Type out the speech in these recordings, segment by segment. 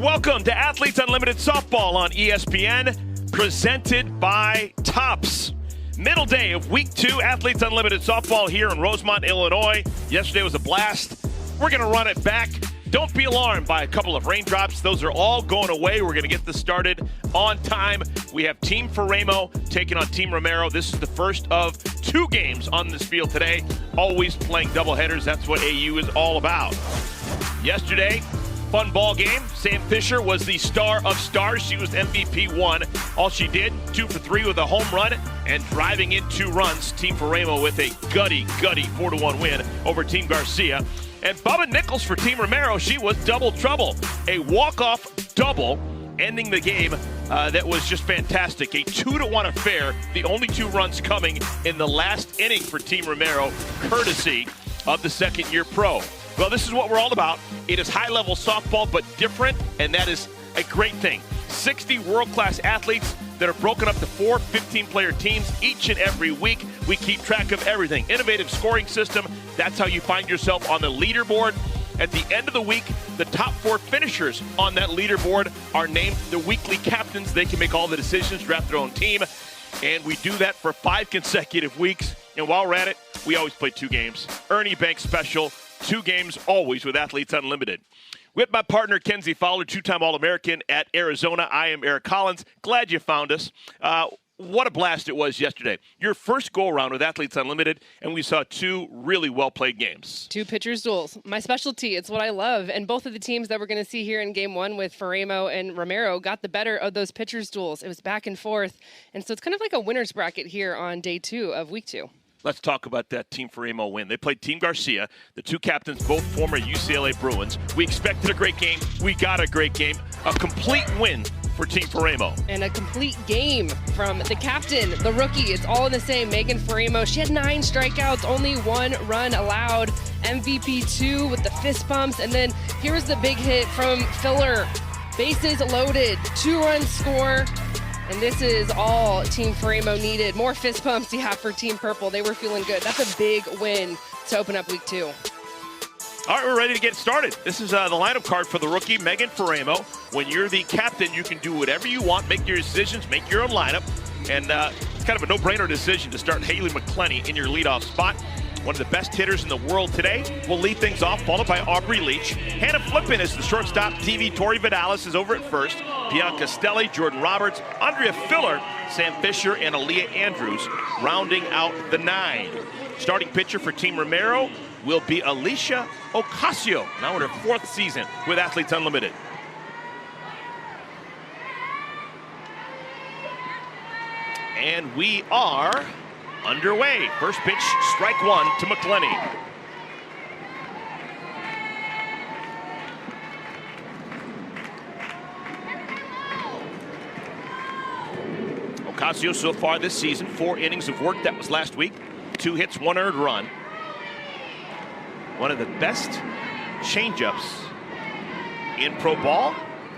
Welcome to Athletes Unlimited Softball on ESPN, presented by Topps. Middle day of Week 2, Athletes Unlimited Softball here in Rosemont, Illinois. Yesterday was a blast. We're going to run it back. Don't be alarmed by a couple of raindrops. Those are all going away. We're going to get this started on time. We have Team Faraimo taking on Team Romero. This is the first of 2 games on this field today. Always playing doubleheaders. That's what AU is all about. Yesterday, fun ball game. Sam Fisher was the star of stars. She was MVP 1. All she did, 2 for 3 with a home run and driving in 2 runs. Team Faraimo with a gutty 4-1 win over Team Garcia. And Bubba Nichols for Team Romero, she was double trouble. A walk-off double ending the game that was just fantastic. A 2-1 affair, the only 2 runs coming in the last inning for Team Romero, courtesy of the second-year pro. Well, this is what we're all about. It is high-level softball, but different, and that is a great thing. 60 world-class athletes that are broken up to 4 15-player teams each and every week. We keep track of everything. Innovative scoring system. That's how you find yourself on the leaderboard. At the end of the week, the top 4 finishers on that leaderboard are named the weekly captains. They can make all the decisions, draft their own team, and we do that for 5 consecutive weeks. And while we're at it, we always play 2 games. Ernie Banks special, 2 games always with Athletes Unlimited. With my partner, Kenzie Fowler, 2-time All-American at Arizona. I am Eric Collins. Glad you found us. What a blast it was yesterday. Your first go-around with Athletes Unlimited, and we saw 2 really well-played games. 2 pitchers duels. My specialty. It's what I love. And both of the teams that we're going to see here in Game 1 with Faraimo and Romero got the better of those pitchers duels. It was back and forth. And so it's kind of like a winner's bracket here on day 2 of Week 2. Let's talk about that Team Faraimo win. They played Team Garcia, the 2 captains, both former UCLA Bruins. We expected a great game. We got a great game. A complete win for Team Faraimo. And a complete game from the captain, the rookie. It's all in the same. Megan Faraimo. She had 9 strikeouts, only 1 run allowed. MVP 2 with the fist pumps. And then here's the big hit from Filler. Bases loaded, 2-run score. And this is all Team Faraimo needed. More fist pumps, yeah, for Team Purple. They were feeling good. That's a big win to open up Week 2. All right, we're ready to get started. This is the lineup card for the rookie, Megan Faraimo. When you're the captain, you can do whatever you want, make your decisions, make your own lineup. And it's kind of a no-brainer decision to start Haley McClenny in your leadoff spot. One of the best hitters in the world today will lead things off, followed by Aubrey Leach. Hannah Flippin is the shortstop. TV Tori Vidalis is over at first. Bianca Stelli, Jordan Roberts, Andrea Filler, Sam Fisher, and Aaliyah Andrews rounding out the 9. Starting pitcher for Team Romero will be Alicia Ocasio, now in her 4th season with Athletes Unlimited. And we are underway. First pitch, strike 1 to McClenny. Ocasio so far this season, 4 innings of work. That was last week. 2 hits, 1 earned run. One of the best changeups in pro ball.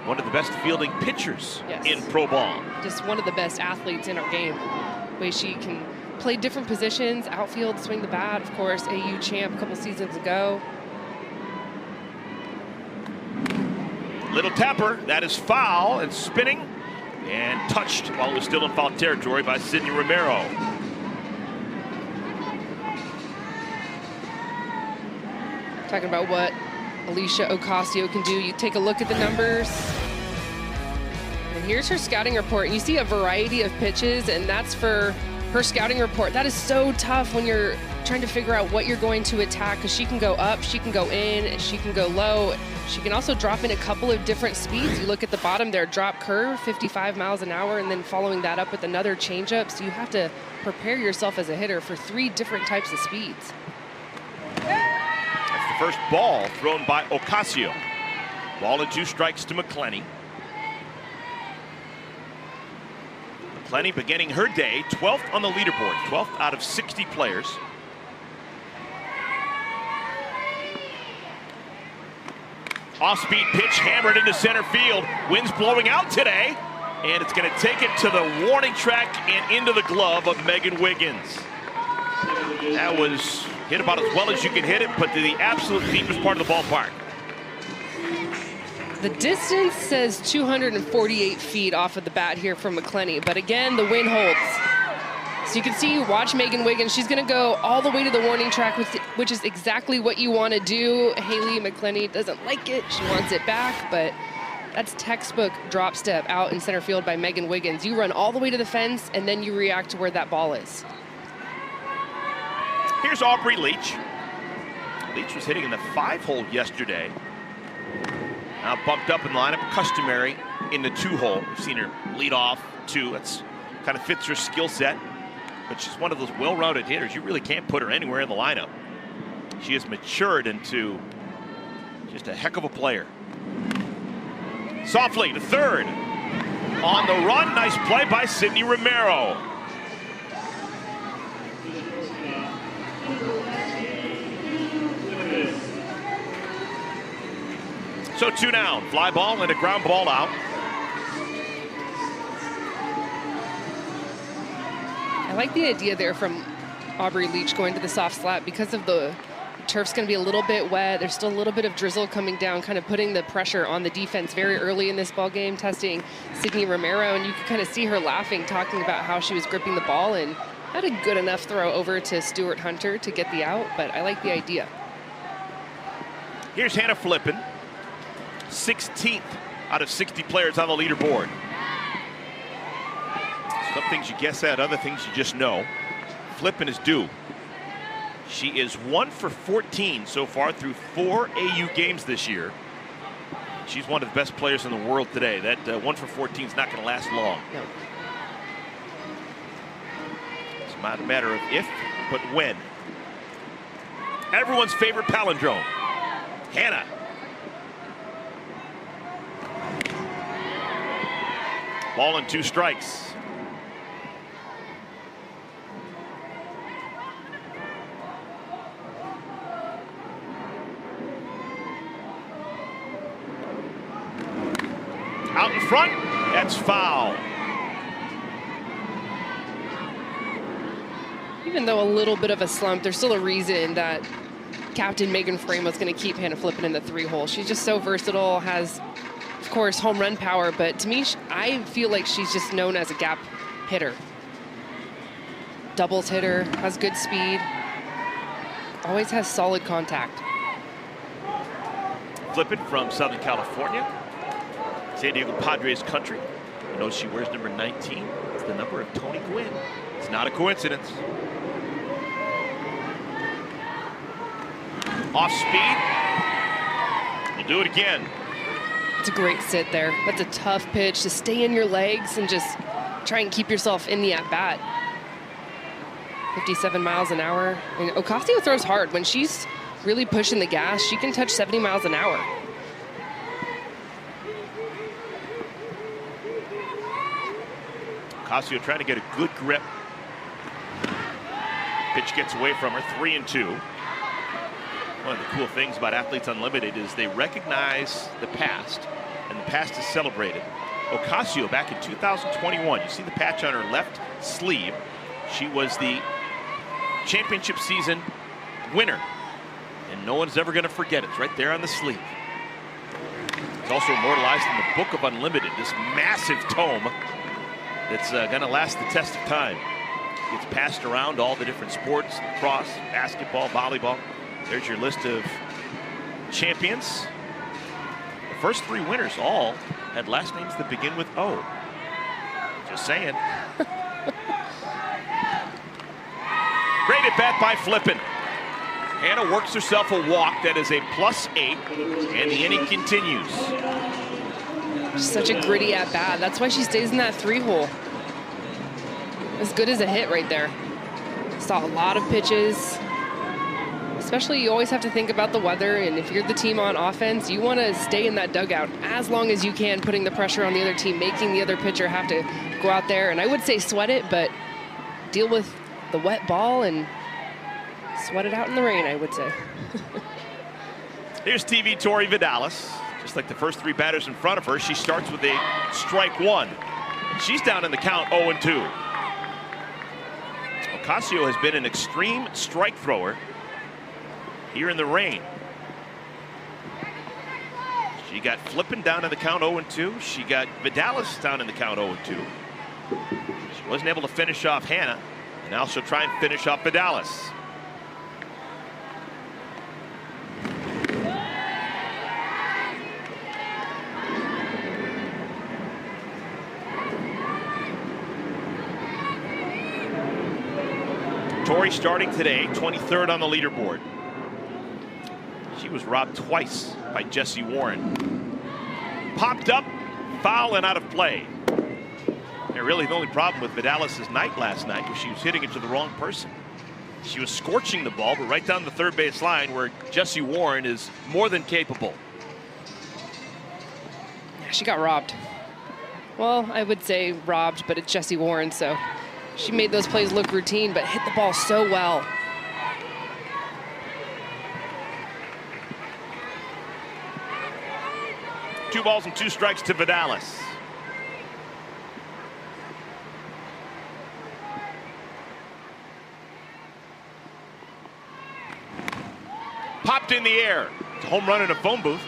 One of the best fielding pitchers in pro ball. Just one of the best athletes in our game. The way she can play different positions, outfield, swing the bat, of course, AU champ a couple seasons ago. Little tapper, that is foul and spinning and touched while it was still in foul territory by Sydney Romero. Talking about what Alicia Ocasio can do. You take a look at the numbers. And here's her scouting report. And you see a variety of pitches, and that's for her scouting report. That is so tough when you're trying to figure out what you're going to attack, because she can go up, she can go in, she can go low. She can also drop in a couple of different speeds. You look at the bottom there, drop curve, 55 miles an hour, and then following that up with another changeup. So you have to prepare yourself as a hitter for 3 different types of speeds. That's the first ball thrown by Ocasio. Ball and 2 strikes to McClenny. McClenny beginning her day 12th on the leaderboard, 12th out of 60 players. Off-speed pitch hammered into center field. Wind's blowing out today, and it's going to take it to the warning track and into the glove of Megan Wiggins. That was hit about as well as you can hit it, but to the absolute deepest part of the ballpark. The distance says 248 feet off of the bat here from McClenny, but again, the wind holds. So you can see, watch Megan Wiggins. She's going to go all the way to the warning track, which is exactly what you want to do. Haley McClenny doesn't like it. She wants it back, but that's textbook drop step out in center field by Megan Wiggins. You run all the way to the fence, and then you react to where that ball is. Here's Aubrey Leach. Leach was hitting in the 5-hole yesterday. Now bumped up in the lineup, customary in the 2-hole. We've seen her lead off 2. That's kind of fits her skill set. But she's one of those well-rounded hitters. You really can't put her anywhere in the lineup. She has matured into just a heck of a player. Softly to third. On the run, nice play by Sydney Romero. So 2 down, fly ball and a ground ball out. I like the idea there from Aubrey Leach going to the soft slap because of the turf's going to be a little bit wet. There's still a little bit of drizzle coming down, kind of putting the pressure on the defense very early in this ball game, testing Sydney Romero, and you can kind of see her laughing, talking about how she was gripping the ball and had a good enough throw over to Stuart Hunter to get the out, but I like the idea. Here's Hannah Flippen, 16th out of 60 players on the leaderboard. Some things you guess at, other things you just know. Flippen is due. She is 1 for 14 so far through 4 AU games this year. She's one of the best players in the world today. That 1 for 14 is not going to last long. No. It's not a matter of if, but when. Everyone's favorite palindrome. Hannah. Ball and 2 strikes. Out in front, that's foul. Even though a little bit of a slump, there's still a reason that Captain Megan Faraimo is going to keep Hannah Flippen in the 3-hole. She's just so versatile, has, of course, home run power, but to me, I feel like she's just known as a gap hitter. Doubles hitter, has good speed, always has solid contact. Flippen from Southern California, San Diego Padres country. You know she wears number 19. It's the number of Tony Gwynn. It's not a coincidence. Off speed. We'll do it again. It's a great sit there. That's a tough pitch to stay in your legs and just try and keep yourself in the at-bat. 57 miles an hour. And Ocasio throws hard. When she's really pushing the gas, she can touch 70 miles an hour. Ocasio trying to get a good grip. Pitch gets away from her, 3-2. One of the cool things about Athletes Unlimited is they recognize the past, and the past is celebrated. Ocasio back in 2021, you see the patch on her left sleeve. She was the championship season winner, and no one's ever going to forget it. It's right there on the sleeve. It's also immortalized in the Book of Unlimited, this massive tome that's going to last the test of time. Gets passed around all the different sports, lacrosse, basketball, volleyball. There's your list of champions. The first 3 winners all had last names that begin with O. Just saying. Great at bat by Flippen. Hannah works herself a walk that is a +8, and the inning continues. Such a gritty at bat. That's why she stays in that 3-hole. As good as a hit right there. Saw a lot of pitches. Especially, you always have to think about the weather, and if you're the team on offense, you want to stay in that dugout as long as you can, putting the pressure on the other team, making the other pitcher have to go out there, and I would say sweat it, but deal with the wet ball and sweat it out in the rain, I would say. Here's TV Tori Vidalis. Just like the first 3 batters in front of her, she starts with a strike 1. She's down in the count 0-2. Ocasio has been an extreme strike thrower here in the rain. She got Flippin down in the count 0-2. She got Vidalis down in the count 0-2. She wasn't able to finish off Hannah. And now she'll try and finish off Vidalis. Tori starting today, 23rd on the leaderboard. She was robbed twice by Jessie Warren. Popped up, foul, and out of play. And really the only problem with Vidalis' night last night was she was hitting it to the wrong person. She was scorching the ball, but right down the third base line where Jessie Warren is more than capable. Yeah, she got robbed. Well, I would say robbed, but it's Jessie Warren, so she made those plays look routine, but hit the ball so well. Two balls and two strikes to Vidalis. Popped in the air. It's a home run in a phone booth.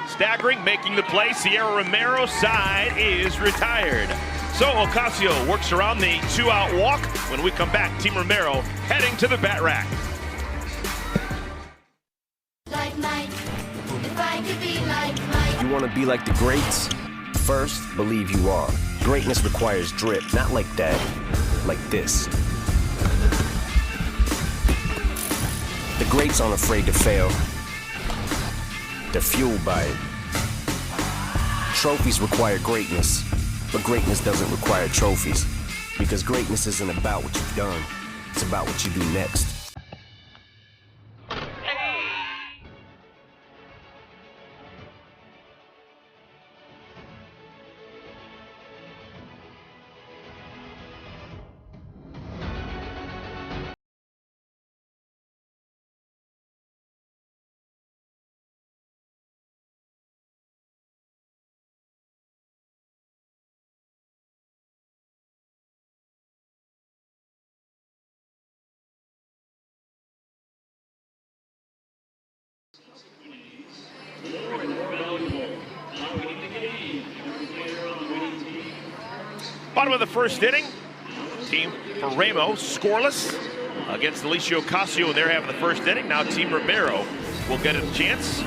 Staggering, making the play. Sierra Romero's side is retired. So Ocasio works around the two-out walk. When we come back, Team Romero heading to the bat rack. Like Mike, if I could be like Mike. You want to be like the greats? First, believe you are. Greatness requires drip, not like that, like this. The greats aren't afraid to fail. They're fueled by it. Trophies require greatness. But greatness doesn't require trophies, because greatness isn't about what you've done, it's about what you do next. Bottom of the first inning, Team Faraimo scoreless against Alicia Ocasio, and they're having the first inning. Now Team Romero will get a chance,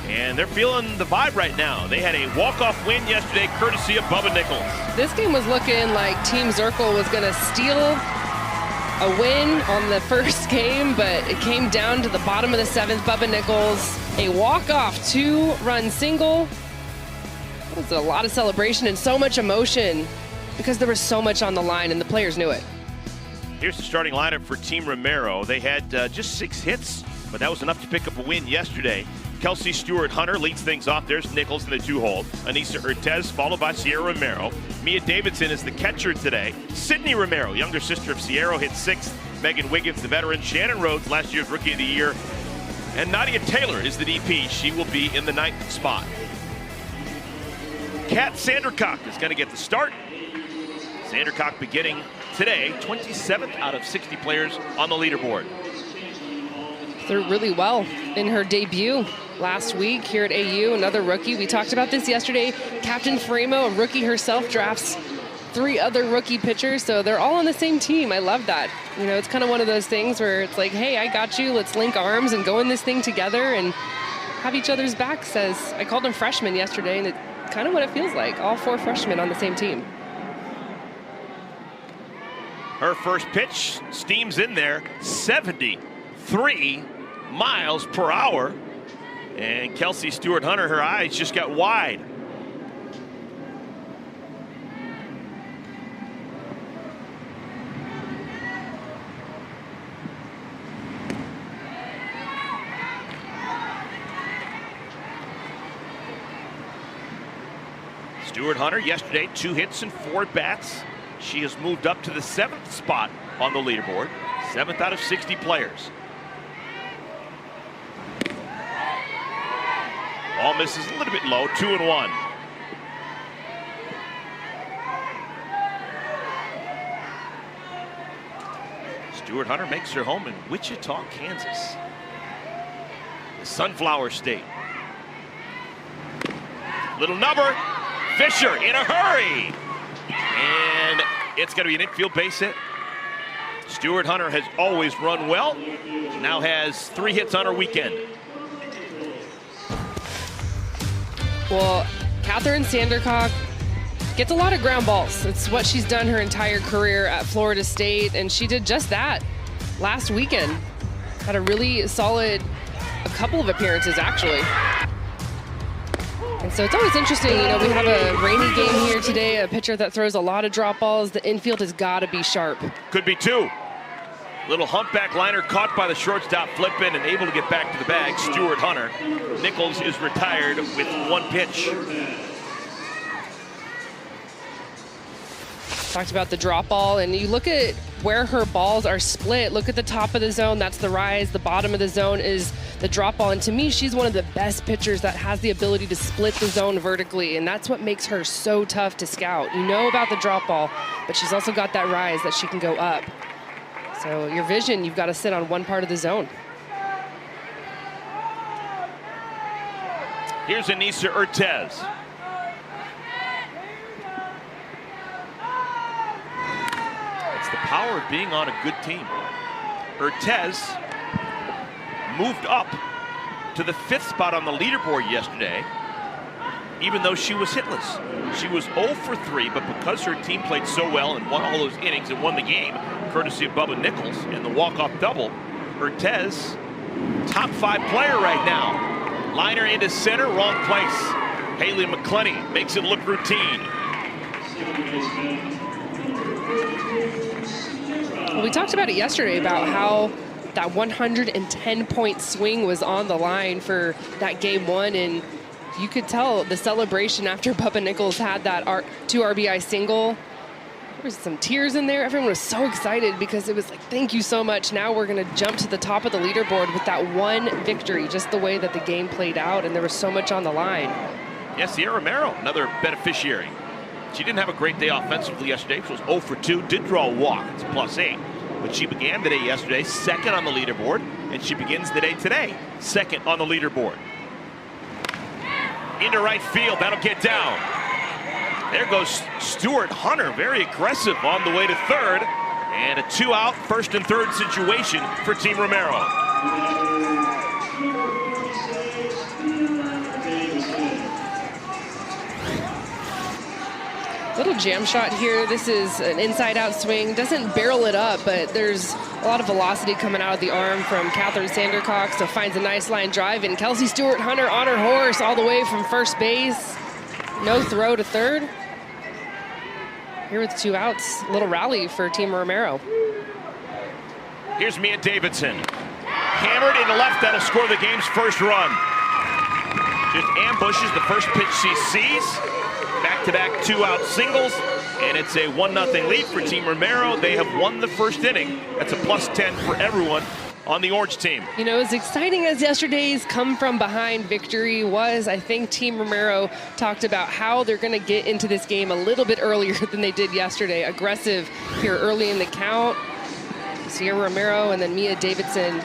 and they're feeling the vibe right now. They had a walk-off win yesterday, courtesy of Bubba Nichols. This game was looking like Team Zirkle was going to steal a win on the first game, but it came down to the bottom of the seventh. Bubba Nichols, a walk-off two-run single. It was a lot of celebration and so much emotion because there was so much on the line and the players knew it. Here's the starting lineup for Team Romero. They had just 6 hits, but that was enough to pick up a win yesterday. Kelsey Stewart-Hunter leads things off. There's Nichols in the 2-hole. Anissa Urtez, followed by Sierra Romero. Mia Davidson is the catcher today. Sydney Romero, younger sister of Sierra, hit 6th. Megan Wiggins, the veteran. Shannon Rhodes, last year's Rookie of the Year. And Nadia Taylor is the DP. She will be in the 9th spot. Kat Sandercock is going to get the start. Sandercock beginning today, 27th out of 60 players on the leaderboard. Threw really well in her debut last week here at AU, another rookie. We talked about this yesterday. Captain Faraimo, a rookie herself, drafts 3 other rookie pitchers, so they're all on the same team. I love that. You know, it's kind of one of those things where it's like, hey, I got you, let's link arms and go in this thing together and have each other's backs. As I called them freshmen yesterday, and it's kind of what it feels like, all 4 freshmen on the same team. Her first pitch steams in there, 73 miles per hour. And Kelsey Stewart-Hunter, her eyes just got wide. Stewart-Hunter yesterday, 2 hits and 4 at-bats. She has moved up to the 7th spot on the leaderboard, 7th out of 60 players. Ball misses a little bit low, 2-1. Stewart-Hunter makes her home in Wichita, Kansas, the Sunflower State. Little number. Fisher in a hurry. And it's going to be an infield base hit. Stuart Hunter has always run well. Now has 3 hits on her weekend. Well, Catherine Sandercock gets a lot of ground balls. It's what she's done her entire career at Florida State, and she did just that last weekend. Had a really solid, a couple of appearances actually. And so it's always interesting, you know, we have a rainy game here today, a pitcher that throws a lot of drop balls. The infield has got to be sharp. Could be 2. Little humpback liner caught by the shortstop, flipping and able to get back to the bag. Stuart Hunter. Nichols is retired with 1 pitch. Talked about the drop ball, and you look at where her balls are split. Look at the top of the zone, that's the rise. The bottom of the zone is the drop ball. And to me, she's one of the best pitchers that has the ability to split the zone vertically, and that's what makes her so tough to scout. You know about the drop ball, but she's also got that rise that she can go up. So your vision, you've got to sit on one part of the zone. Here's Anissa Urtez. It's the power of being on a good team. Urtez moved up to the 5th spot on the leaderboard yesterday, even though she was hitless. She was 0 for 3, but because her team played so well and won all those innings and won the game, courtesy of Bubba Nichols in the walk-off double, Urtez, top 5 player right now. Liner into center, wrong place. Haley McClenny makes it look routine. Well, we talked about it yesterday about how that 110-point swing was on the line for that game 1, and you could tell the celebration after Bubba Nichols had that 2 RBI single. There was some tears in there. Everyone was so excited because it was like, thank you so much. Now we're going to jump to the top of the leaderboard with that 1 victory, just the way that the game played out, and there was so much on the line. Yes, Sierra Romero, another beneficiary. She didn't have a great day offensively yesterday. She was 0 for 2, did draw a walk. It's +8. But she began the day yesterday 2nd on the leaderboard, and she begins the day today 2nd on the leaderboard. Into right field, that'll get down. There goes Stuart Hunter, very aggressive on the way to 3rd. And a 2-out 1st and 3rd situation for Team Romero. Little jam shot here. This is an inside-out swing. Doesn't barrel it up, but there's a lot of velocity coming out of the arm from Catherine Sandercock, so finds a nice line drive. And Kelsey Stuart Hunter on her horse all the way from first base. No throw to 3rd. Here with 2 outs, a little rally for Team Romero. Here's Mia Davidson. Hammered into left, that'll score the game's 1st run. Just ambushes the first pitch she sees. Back-to-back 2-out singles, and it's a 1-0 lead for Team Romero. They have won the 1st inning. That's a +10 for everyone on the Orange team. You know, as exciting as yesterday's come from behind victory was, I think Team Romero talked about how they're going to get into this game a little bit earlier than they did yesterday. Aggressive here early in the count. Sierra Romero and then Mia Davidson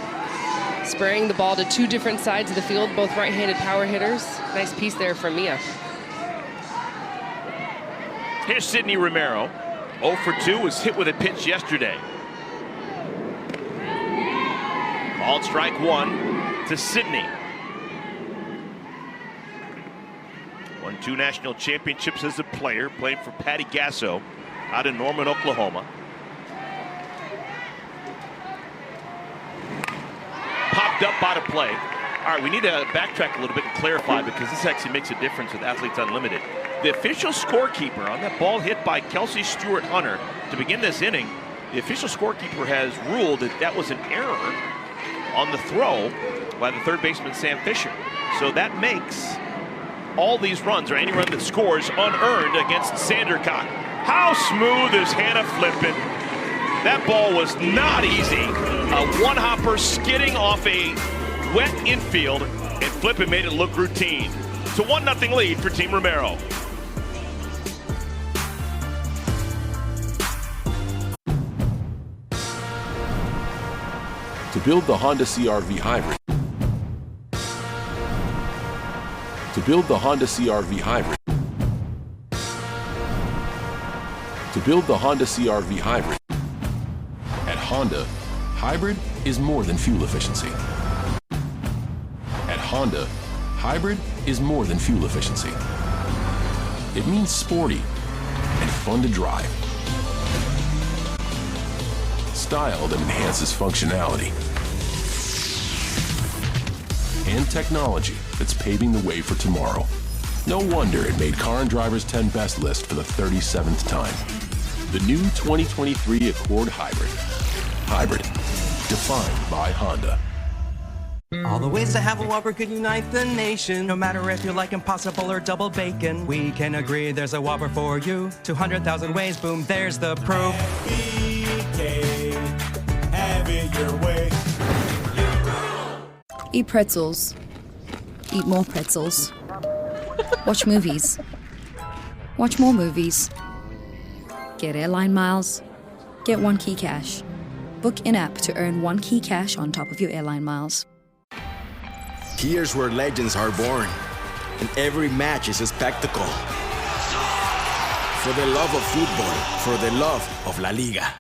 spraying the ball to 2 different sides of the field, both right-handed power hitters. Nice piece there from Mia. Here's Sydney Romero. 0 for 2, was hit with a pitch yesterday. Called strike 1 to Sydney. Won 2 national championships as a player, played for Patty Gasso out in Norman, Oklahoma. Popped up out of play. All right, we need to backtrack a little bit and clarify, because this actually makes a difference with Athletes Unlimited. The official scorekeeper on that ball hit by Kelsey Stuart Hunter to begin this inning, the official scorekeeper has ruled that that was an error on the throw by the 3rd baseman Sam Fisher. So that makes all these runs, or any run that scores, unearned against Sandercock. How smooth is Hannah Flippin? That ball was not easy. A 1-hopper skidding off a wet infield, and Flippin made it look routine. It's a 1-0 lead for Team Romero. To build the Honda CR-V Hybrid, To build the Honda CR-V Hybrid. To build the Honda CR-V Hybrid. At Honda, hybrid is more than fuel efficiency. At Honda, hybrid is more than fuel efficiency. It means sporty and fun to drive. Style that enhances functionality. And technology that's paving the way for tomorrow. No wonder it made Car and Driver's 10 Best list for the 37th time. The new 2023 Accord Hybrid. Hybrid, defined by Honda. All the ways to have a Whopper could unite the nation. No matter if you like Impossible or double bacon, we can agree there's a Whopper for you. 200,000 ways, boom, there's the proof. BK, have it your way. Eat pretzels. Eat more pretzels. Watch movies. Watch more movies. Get airline miles. Get One Key Cash. Book in-app to earn One Key Cash on top of your airline miles. Here's where legends are born, and every match is a spectacle. For the love of football, for the love of La Liga.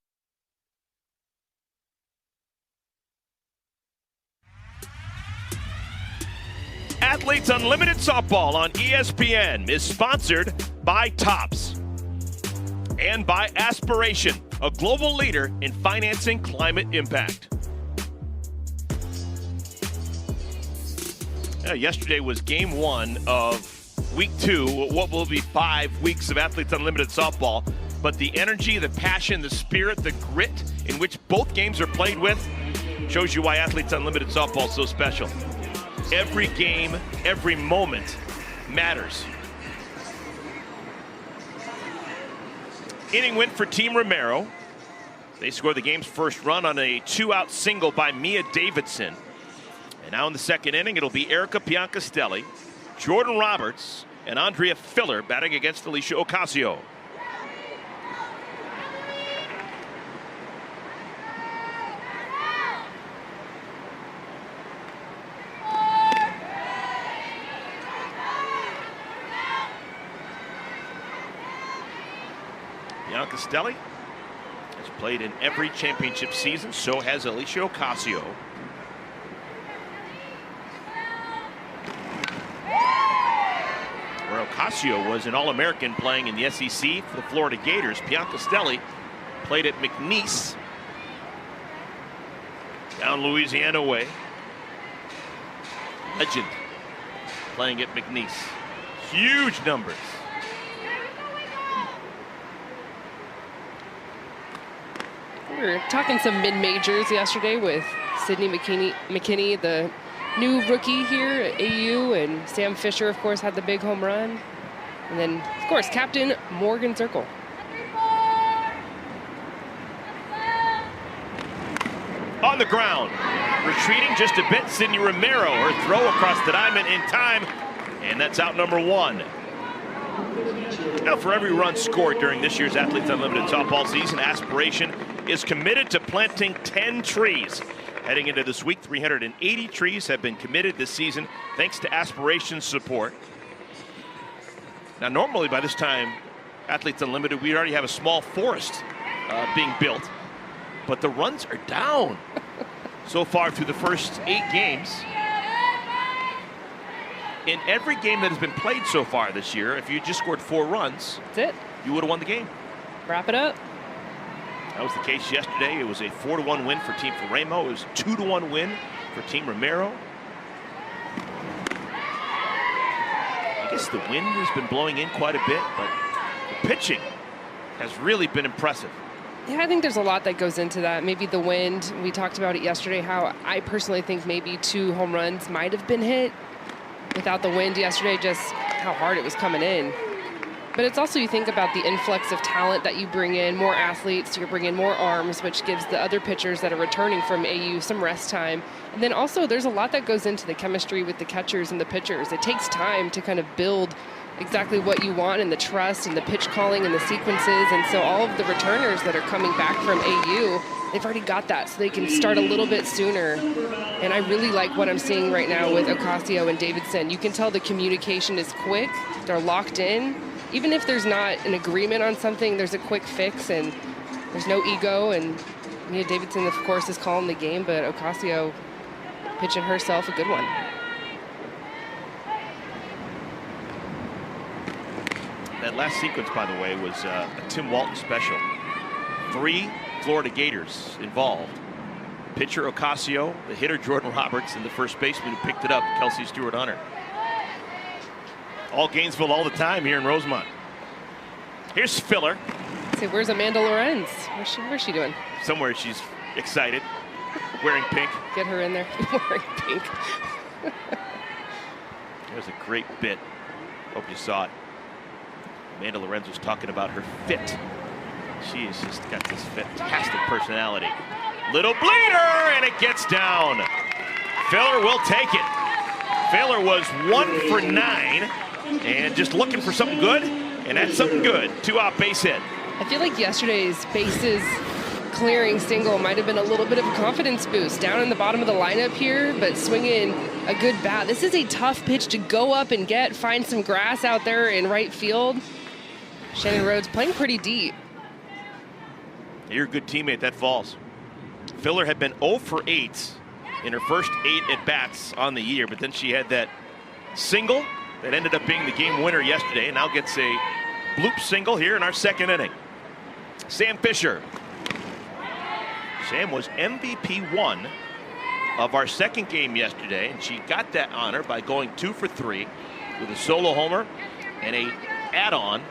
Athletes Unlimited Softball on ESPN is sponsored by Tops and by Aspiration, a global leader in financing climate impact. Yesterday was game one of week 2, what will be 5 weeks of Athletes Unlimited Softball. But the energy, the passion, the spirit, the grit in which both games are played with shows you why Athletes Unlimited Softball is so special. Every game, every moment matters. Inning win for Team Romero. They scored the game's first run on a 2-out single by Mia Davidson. And now in the second inning, it'll be Erica Piancastelli, Jordan Roberts, and Andrea Filler batting against Alicia Ocasio. Piancastelli has played in every championship season, so has Alicia Ocasio. Where Ocasio was an All-American playing in the SEC for the Florida Gators, Piancastelli played at McNeese, down Louisiana way. Legend playing at McNeese. Huge numbers. We were talking some mid-majors yesterday with Sydney McKinney, the new rookie here at AU, and Sam Fisher, of course, had the big home run. And then, of course, Captain Morgan Circle. On the ground, retreating just a bit, Sydney Romero, her throw across the diamond in time, and that's out number 1. Now, for every run scored during this year's Athletes Unlimited softball season, Aspiration is committed to planting 10 trees. Heading into this week, 380 trees have been committed this season thanks to Aspiration's support. Now, normally by this time, Athletes Unlimited, we already have a small forest being built, but the runs are down so far through the first 8 games. In every game that has been played so far this year, if you just scored 4 runs, that's it. You would have won the game. Wrap it up. That was the case yesterday. It was a 4-1 win for Team Faraimo. It was a 2-1 win for Team Romero. I guess the wind has been blowing in quite a bit, but the pitching has really been impressive. Yeah, I think there's a lot that goes into that. Maybe the wind. We talked about it yesterday, how I personally think maybe 2 home runs might have been hit without the wind yesterday, just how hard it was coming in. But it's also, you think about the influx of talent that you bring in, more athletes, you bring in more arms, which gives the other pitchers that are returning from AU some rest time. And then also there's a lot that goes into the chemistry with the catchers and the pitchers. It takes time to kind of build exactly what you want, and the trust and the pitch calling and the sequences. And so all of the returners that are coming back from AU, they've already got that, so they can start a little bit sooner. And I really like what I'm seeing right now with Ocasio and Davidson. You can tell the communication is quick. They're locked in. Even if there's not an agreement on something, there's a quick fix, and there's no ego. And Mia Davidson, of course, is calling the game, but Ocasio pitching herself a good one. That last sequence, by the way, was a Tim Walton special. 3 Florida Gators involved. Pitcher Ocasio, the hitter Jordan Roberts, and the first baseman who picked it up, Kelsey Stewart-Hunter. All Gainesville all the time here in Rosemont. Here's Filler. Say, where's Amanda Lorenz? Where's she doing? Somewhere she's excited, wearing pink. Get her in there, wearing pink. There's a great bit. Hope you saw it. Amanda Lorenz was talking about her fit. She has just got this fantastic personality. Little bleeder, and it gets down. Filler will take it. Filler was 1 for 9, and just looking for something good, and that's something good. 2-out base hit. I feel like yesterday's bases clearing single might have been a little bit of a confidence boost. Down in the bottom of the lineup here, but swinging a good bat. This is a tough pitch to go up and find some grass out there in right field. Shannon Rhodes playing pretty deep. You're a good teammate, that falls. Filler had been 0 for 8 in her first 8 at-bats on the year, but then she had that single that ended up being the game winner yesterday, and now gets a bloop single here in our second inning. Sam Fisher. Sam was MVP 1 of our second game yesterday, and she got that honor by going 2 for 3 with a solo homer and a add-on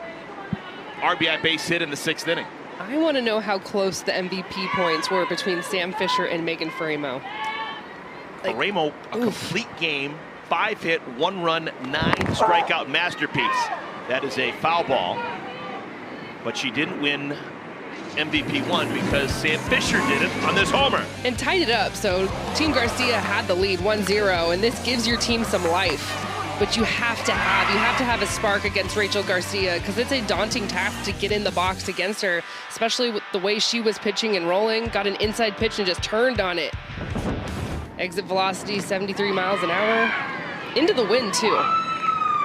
RBI base hit in the 6th inning. I want to know how close the MVP points were between Sam Fisher and Megan Faraimo. Faraimo, a complete game, 5-hit, 1-run, 9-strikeout masterpiece. That is a foul ball, but she didn't win MVP 1 because Sam Fisher did it on this homer. And tied it up, so Team Garcia had the lead 1-0, and this gives your team some life. But you have to have a spark against Rachel Garcia, because it's a daunting task to get in the box against her, especially with the way she was pitching and rolling. Got an inside pitch and just turned on it. Exit velocity 73 miles an hour. Into the wind too.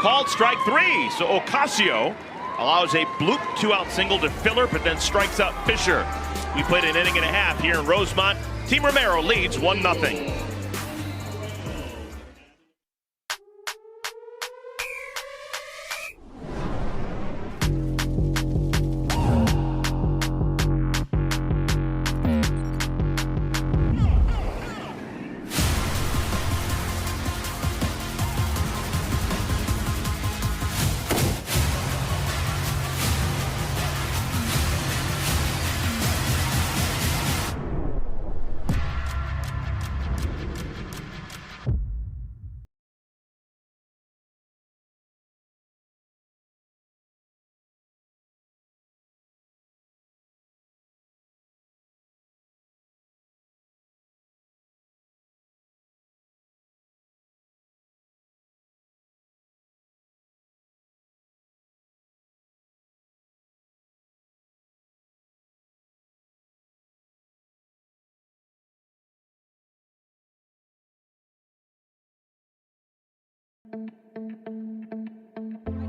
Called strike 3, so Ocasio allows a bloop 2-out single to Filler, but then strikes out Fisher. We played an inning and a half here in Rosemont. Team Romero leads 1-0. I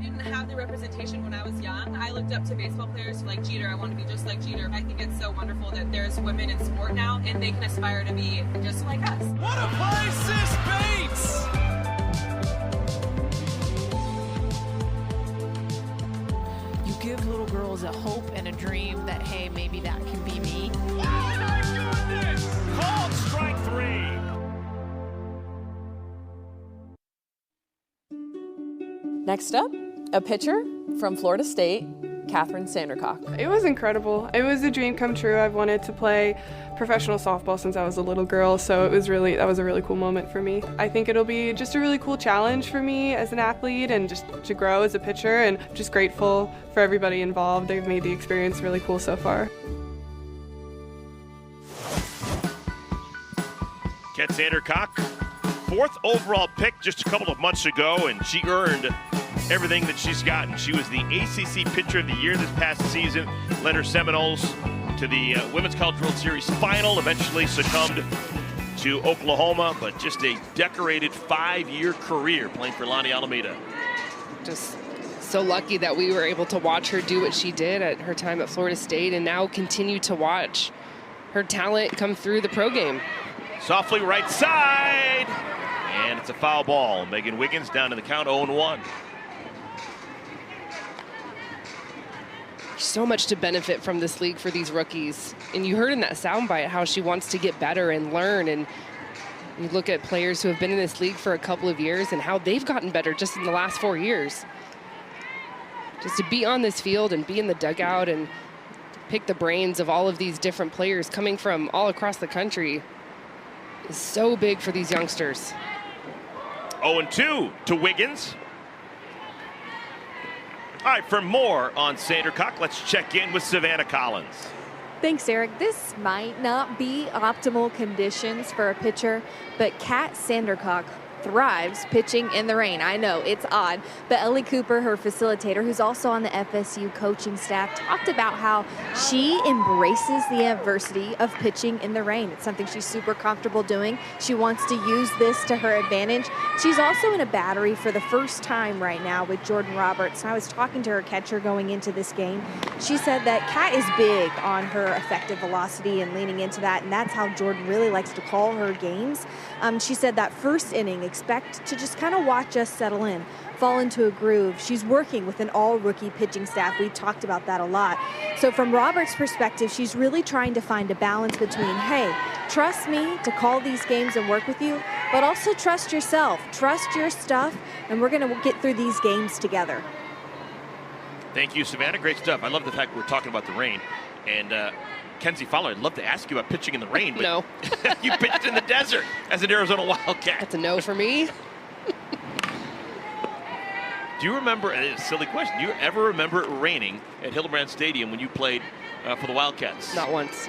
didn't have the representation when I was young. I looked up to baseball players like Jeter. I want to be just like Jeter. I think it's so wonderful that there's women in sport now and they can aspire to be just like us. What a play, Sis Bates! You give little girls a hope and a dream that, hey, maybe that can be me. Oh my goodness! Called strike 3. Next up, a pitcher from Florida State, Catherine Sandercock. It was incredible. It was a dream come true. I've wanted to play professional softball since I was a little girl, so that was a really cool moment for me. I think it'll be just a really cool challenge for me as an athlete and just to grow as a pitcher, and I'm just grateful for everybody involved. They've made the experience really cool so far. Kat Sandercock, 4th overall pick just a couple of months ago, and she earned everything that she's gotten. She was the ACC Pitcher of the Year this past season, led her Seminoles to the Women's College World Series final, eventually succumbed to Oklahoma, but just a decorated 5-year career playing for Lonnie Alameda. Just so lucky that we were able to watch her do what she did at her time at Florida State and now continue to watch her talent come through the pro game. Softly right side, and it's a foul ball. Megan Wiggins down in the count, 0-1. So much to benefit from this league for these rookies. And you heard in that soundbite how she wants to get better and learn. And you look at players who have been in this league for a couple of years and how they've gotten better just in the last 4 years. Just to be on this field and be in the dugout and pick the brains of all of these different players coming from all across the country is so big for these youngsters. 0-2 to Wiggins. All right, for more on Sandercock, let's check in with Savannah Collins. Thanks, Eric. This might not be optimal conditions for a pitcher, but Kat Sandercock thrives pitching in the rain. I know, it's odd, but Ellie Cooper, her facilitator, who's also on the FSU coaching staff, talked about how she embraces the adversity of pitching in the rain. It's something she's super comfortable doing. She wants to use this to her advantage. She's also in a battery for the first time right now with Jordan Roberts. And I was talking to her catcher going into this game. She said that Kat is big on her effective velocity and leaning into that, and that's how Jordan really likes to call her games. She said that first inning, expect to just kind of watch us settle in, fall into a groove. She's working with an all-rookie pitching staff. We talked about that a lot. So from Robert's perspective, she's really trying to find a balance between, hey, trust me to call these games and work with you, but also trust yourself, trust your stuff, and we're going to get through these games together. Thank you, Savannah. Great stuff. I love the fact we're talking about the rain. And Kenzie Fowler, I'd love to ask you about pitching in the rain, but no. You pitched in the desert as an Arizona Wildcat. That's a no for me. Do you remember, and it's a silly question, do you ever remember it raining at Hildebrand Stadium when you played for the Wildcats? Not once.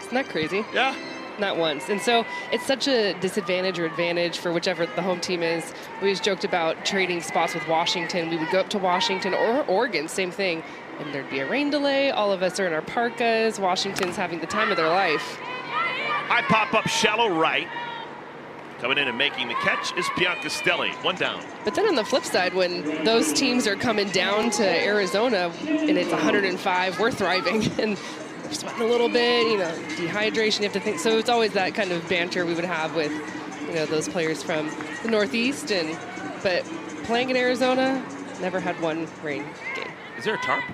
Isn't that crazy? Yeah. Not once. And so it's such a disadvantage or advantage for whichever the home team is. We just joked about trading spots with Washington. We would go up to Washington or Oregon, same thing. And there'd be a rain delay. All of us are in our parkas. Washington's having the time of their life. High pop-up shallow right. Coming in and making the catch is Bianca Stelli. One down. But then on the flip side, when those teams are coming down to Arizona and it's 105, we're thriving. And we're sweating a little bit, dehydration, you have to think. So it's always that kind of banter we would have with, those players from the Northeast. But playing in Arizona, never had one rain game. Is there a tarp?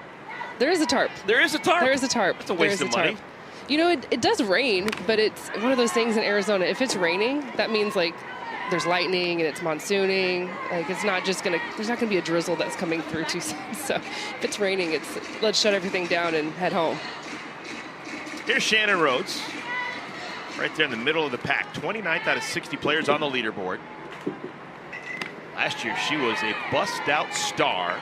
There is a tarp. There is a tarp? There is a tarp. It's a waste of money. It does rain, but it's one of those things in Arizona. If it's raining, that means there's lightning and it's monsooning. It's not just there's not gonna be a drizzle that's coming through too soon. So if it's raining, let's shut everything down and head home. Here's Shannon Rhodes, right there in the middle of the pack. 29th out of 60 players on the leaderboard. Last year, she was a bust-out star.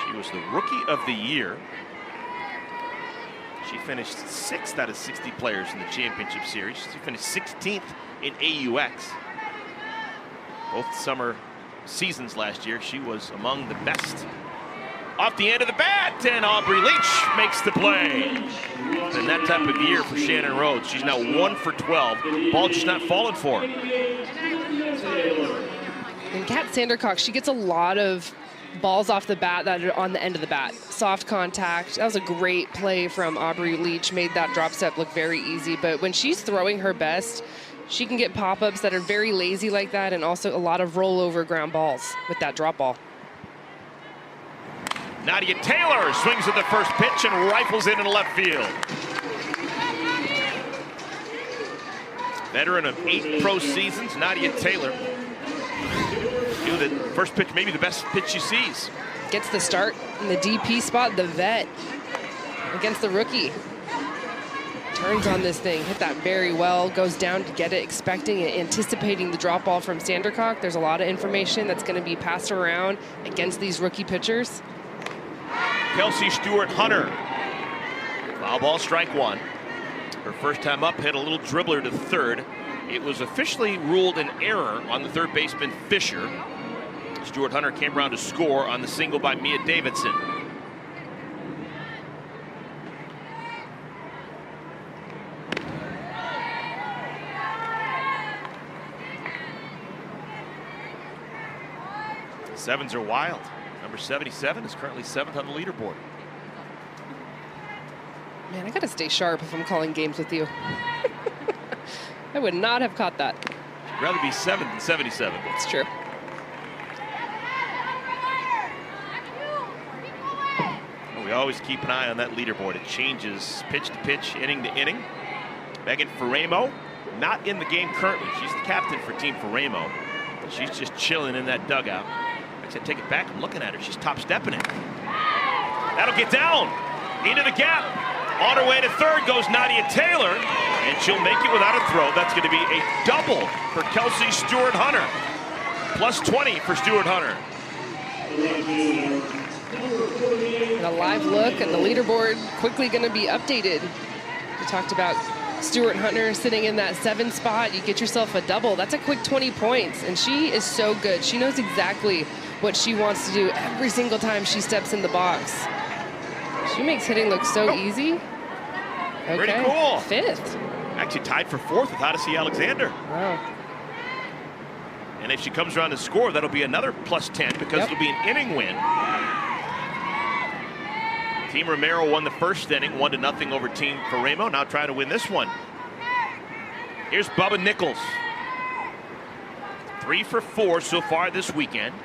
She was the Rookie of the Year. She finished 6th out of 60 players in the championship series. She finished 16th in AUX. Both summer seasons last year, she was among the best. Off the end of the bat, and Aubrey Leach makes the play. And that type of year for Shannon Rhodes. She's now 1 for 12. Ball just not falling for her. And Kat Sandercock, she gets a lot of balls off the bat that are on the end of the bat. Soft contact. That was a great play from Aubrey Leach. Made that drop step look very easy. But when she's throwing her best, she can get pop-ups that are very lazy like that, and also a lot of rollover ground balls with that drop ball. Nadia Taylor swings at the first pitch and rifles it in left field. Veteran of 8 pro seasons, Nadia Taylor. Knew that first pitch, maybe the best pitch she sees. Gets the start in the DP spot, the vet against the rookie. Turns on this thing, hit that very well, goes down to get it, expecting it, anticipating the drop ball from Sandercock. There's a lot of information that's going to be passed around against these rookie pitchers. Kelsey Stewart-Hunter. Foul ball, strike one. Her first time up, hit a little dribbler to third. It was officially ruled an error on the third baseman, Fisher. Stuart Hunter came around to score on the single by Mia Davidson. Sevens are wild. Number 77 is currently 7th on the leaderboard. Man, I gotta stay sharp if I'm calling games with you. I would not have caught that. I'd rather be 7th than 77. It's true. We always keep an eye on that leaderboard. It changes pitch to pitch, inning to inning. Megan Faraimo, not in the game currently. She's the captain for Team Faraimo. She's just chilling in that dugout. I said, take it back. I'm looking at her. She's top stepping it. That'll get down into the gap. On her way to third goes Nadia Taylor, and she'll make it without a throw. That's going to be a double for Kelsey Stuart Hunter. Plus 20 for Stuart Hunter. And a live look at the leaderboard, quickly going to be updated. We talked about Stuart Hunter sitting in that 7 spot. You get yourself a double. That's a quick 20 points, and she is so good. She knows exactly what she wants to do every single time she steps in the box. She makes hitting look so easy. Okay. Pretty cool. 5th. Actually tied for 4th with Odyssey Alexander. Wow. And if she comes around to score, that'll be another plus 10 because it'll be an inning win. Team Romero won the first inning, 1-0 over Team Faraimo. Now trying to win this one. Here's Bubba Nichols. 3 for 4 so far this weekend.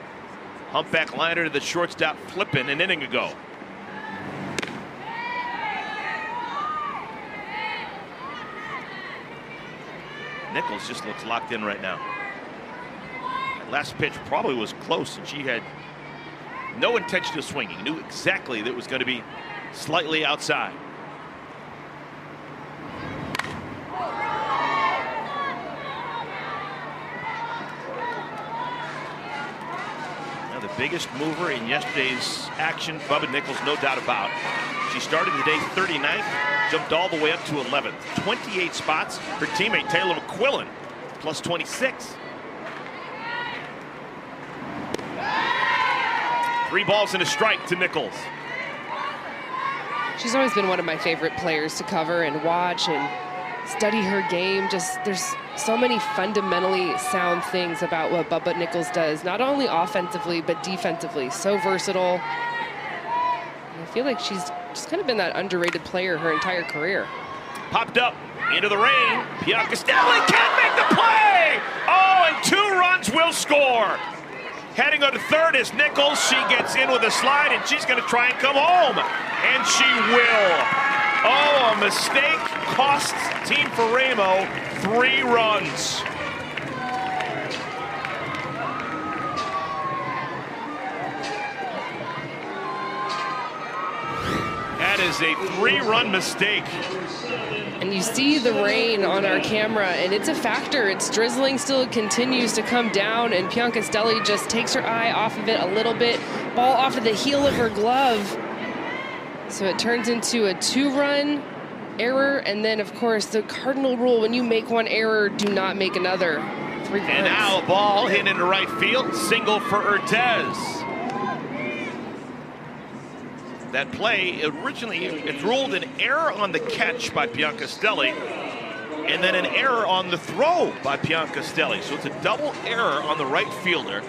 Humpback liner to the shortstop, flipping an inning ago. Nichols just looks locked in right now. That last pitch probably was close, and she had no intention of swinging. Knew exactly that it was going to be slightly outside. Now the biggest mover in yesterday's action, Bubba Nichols, no doubt about. She started the day 39th, jumped all the way up to 11th. 28 spots. Her teammate Taylor McQuillan, plus 26. 3 balls and a strike to Nichols. She's always been one of my favorite players to cover and watch and study her game. Just there's so many fundamentally sound things about what Bubba Nichols does, not only offensively but defensively. So versatile. And I feel like she's just kind of been that underrated player her entire career. Popped up into the rain. Bianca Stanley can't make the play. Oh, and 2 runs will score. Heading on to third is Nichols. She gets in with a slide, and she's going to try and come home. And she will. Oh, a mistake costs Team Faraimo 3 runs. That is a 3-run mistake. And you see the rain on our camera, and it's a factor. It's drizzling still, continues to come down, and Bianca Stelli just takes her eye off of it a little bit. Ball off of the heel of her glove. So it turns into a 2-run error, and then, of course, the cardinal rule, when you make one error, do not make another. 3 points. And now a ball hit into right field, single for Urtez. That play, originally, it's ruled an error on the catch by Bianca Stelli, and then an error on the throw by Bianca Stelli. So it's a double error on the right fielder.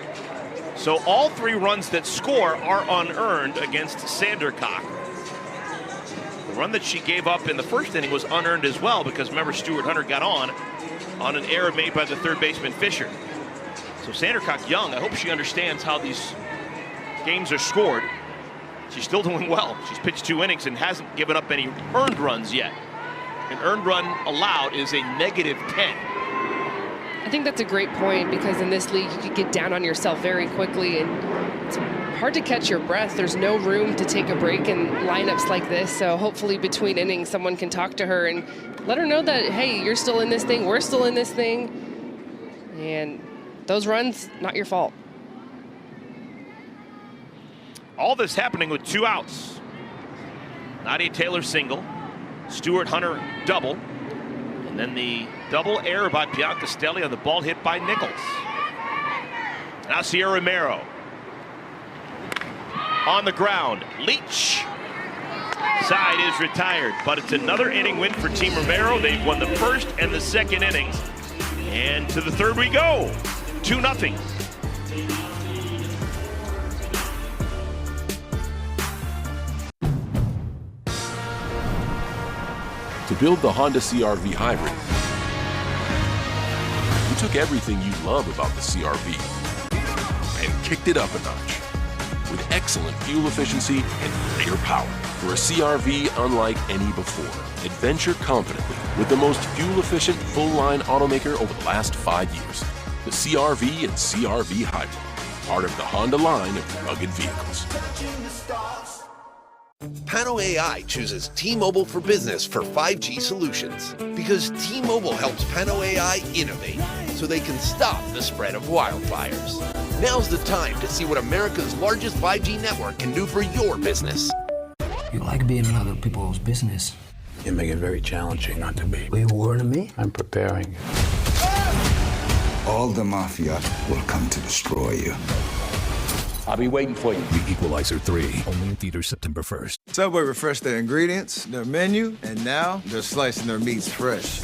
So all 3 runs that score are unearned against Sandercock. The run that she gave up in the first inning was unearned as well, because remember, Stuart Hunter got on an error made by the third baseman Fisher. So Sandercock young, I hope she understands how these games are scored. She's still doing well. She's pitched 2 innings and hasn't given up any earned runs yet. An earned run allowed is a -10. I think that's a great point, because in this league, you could get down on yourself very quickly, and it's hard to catch your breath. There's no room to take a break in lineups like this, so hopefully between innings, someone can talk to her and let her know that, hey, you're still in this thing, we're still in this thing, and those runs, not your fault. All this happening with 2 outs. Nadia Taylor single, Stuart Hunter double, and then the double error by Bianca Stelli on the ball hit by Nichols. Now Sierra Romero on the ground. Leach. Side is retired, but it's another inning win for Team Romero. They've won the first and the second innings. And to the third we go. 2-0. To build the Honda CR-V Hybrid, we took everything you love about the CR-V and kicked it up a notch with excellent fuel efficiency and greater power. For a CR-V unlike any before, adventure confidently with the most fuel-efficient full-line automaker over the last 5 years. The CR-V and CR-V Hybrid, part of the Honda line of rugged vehicles. Pano AI chooses T-Mobile for Business for 5G solutions because T-Mobile helps Pano AI innovate so they can stop the spread of wildfires. Now's the time to see what America's largest 5G network can do for your business. You like being in other people's business. You make it very challenging not to be. Are you warning me? I'm preparing you. All the mafia will come to destroy you. I'll be waiting for you. The Equalizer 3, only in theaters September 1st. Subway refreshed their ingredients, their menu, and now they're slicing their meats fresh.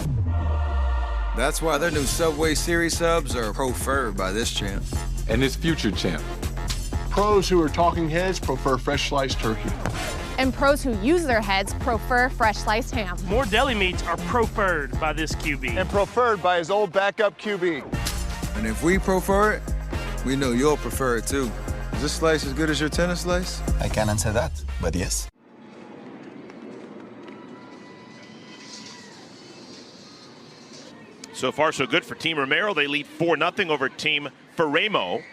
That's why their new Subway Series subs are preferred by this champ. And his future champ. Pros who are talking heads prefer fresh sliced turkey. And pros who use their heads prefer fresh sliced ham. More deli meats are preferred by this QB. And preferred by his old backup QB. And if we prefer it, we know you'll prefer it too. Is this slice as good as your tennis slice? I can't answer that, but yes. So far, so good for Team Romero. They lead 4-0 over Team Faraimo.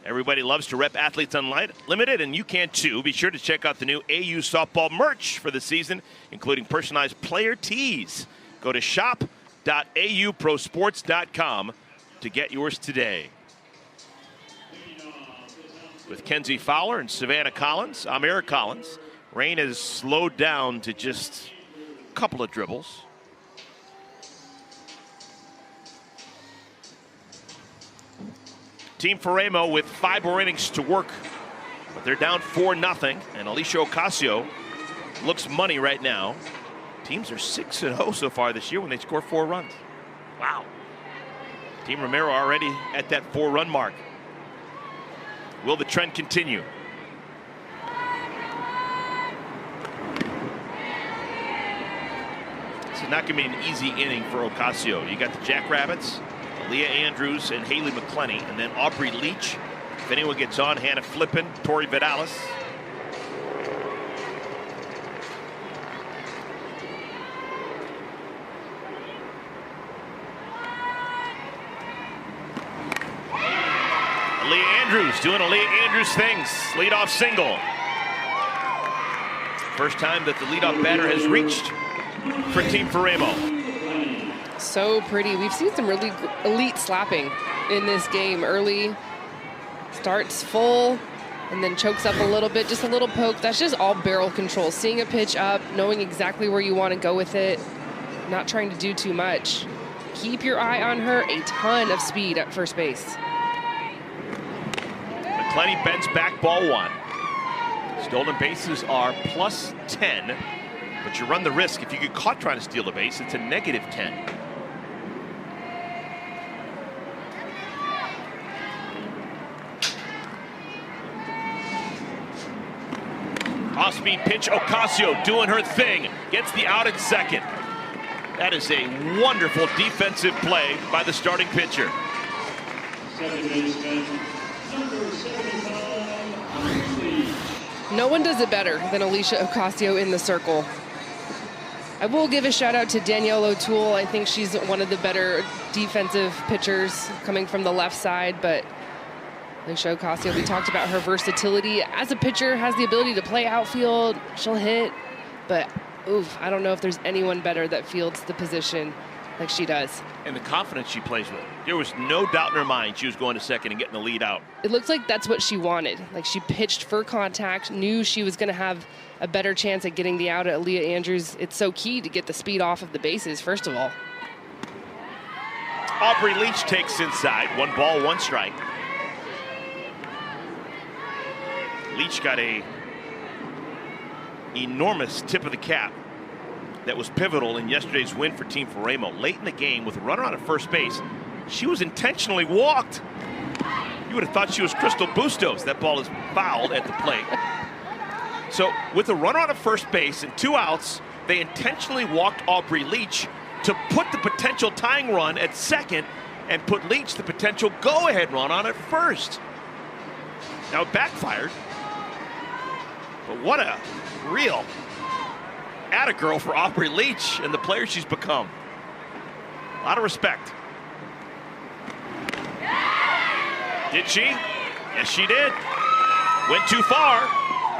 Everybody loves to rep Athletes Unlimited, and you can too. Be sure to check out the new AU softball merch for the season, including personalized player tees. Go to shop.auprosports.com to get yours today. With Kenzie Fowler and Savannah Collins, I'm Eric Collins. Rain has slowed down to just a couple of dribbles. Team Faraimo with 5 more innings to work, but they're down 4-0, and Alicia Ocasio looks money right now. Teams are 6-0 so far this year when they score 4 runs. Wow. Team Romero already at that 4-run mark. Will the trend continue? This is not going to be an easy inning for Ocasio. You got the Jackrabbits, Leah Andrews and Haley McClenny, and then Aubrey Leach. If anyone gets on, Hannah Flippin, Tori Vidalis. Leah Andrews doing a Leah Andrews things. Leadoff single. First time that the leadoff batter has reached for Team Faraimo. So pretty. We've seen some really elite slapping in this game. Early starts full and then chokes up a little bit, just a little poke. That's just all barrel control. Seeing a pitch up, knowing exactly where you want to go with it, not trying to do too much. Keep your eye on her. A ton of speed at first base. McClenny bends back, ball 1. Stolen bases are +10, but you run the risk. If you get caught trying to steal the base, it's a -10. Off-speed pitch, Ocasio doing her thing. Gets the out at second. That is a wonderful defensive play by the starting pitcher. No one does it better than Alicia Ocasio in the circle. I will give a shout out to Danielle O'Toole. I think she's one of the better defensive pitchers coming from the left side, but Alicia Ocasio, we talked about her versatility as a pitcher, has the ability to play outfield. She'll hit, but oof, I don't know if there's anyone better that fields the position like she does. And the confidence she plays with. There was no doubt in her mind she was going to second and getting the lead out. It looks like that's what she wanted. Like she pitched for contact, knew she was going to have a better chance at getting the out at Leah Andrews. It's so key to get the speed off of the bases, first of all. Aubrey Leach takes inside. 1 ball, 1 strike. Leach got a enormous tip of the cap that was pivotal in yesterday's win for Team Faraimo. Late in the game with a runner on at first base, she was intentionally walked. You would have thought she was Crystal Bustos. That ball is fouled at the plate. So with a runner on at first base and 2 outs, they intentionally walked Aubrey Leach to put the potential tying run at second and put Leach the potential go-ahead run on at first. Now it backfired, but what a real atta-girl for Aubrey Leach and the player she's become. A lot of respect. Did she? Yes, she did. Went too far.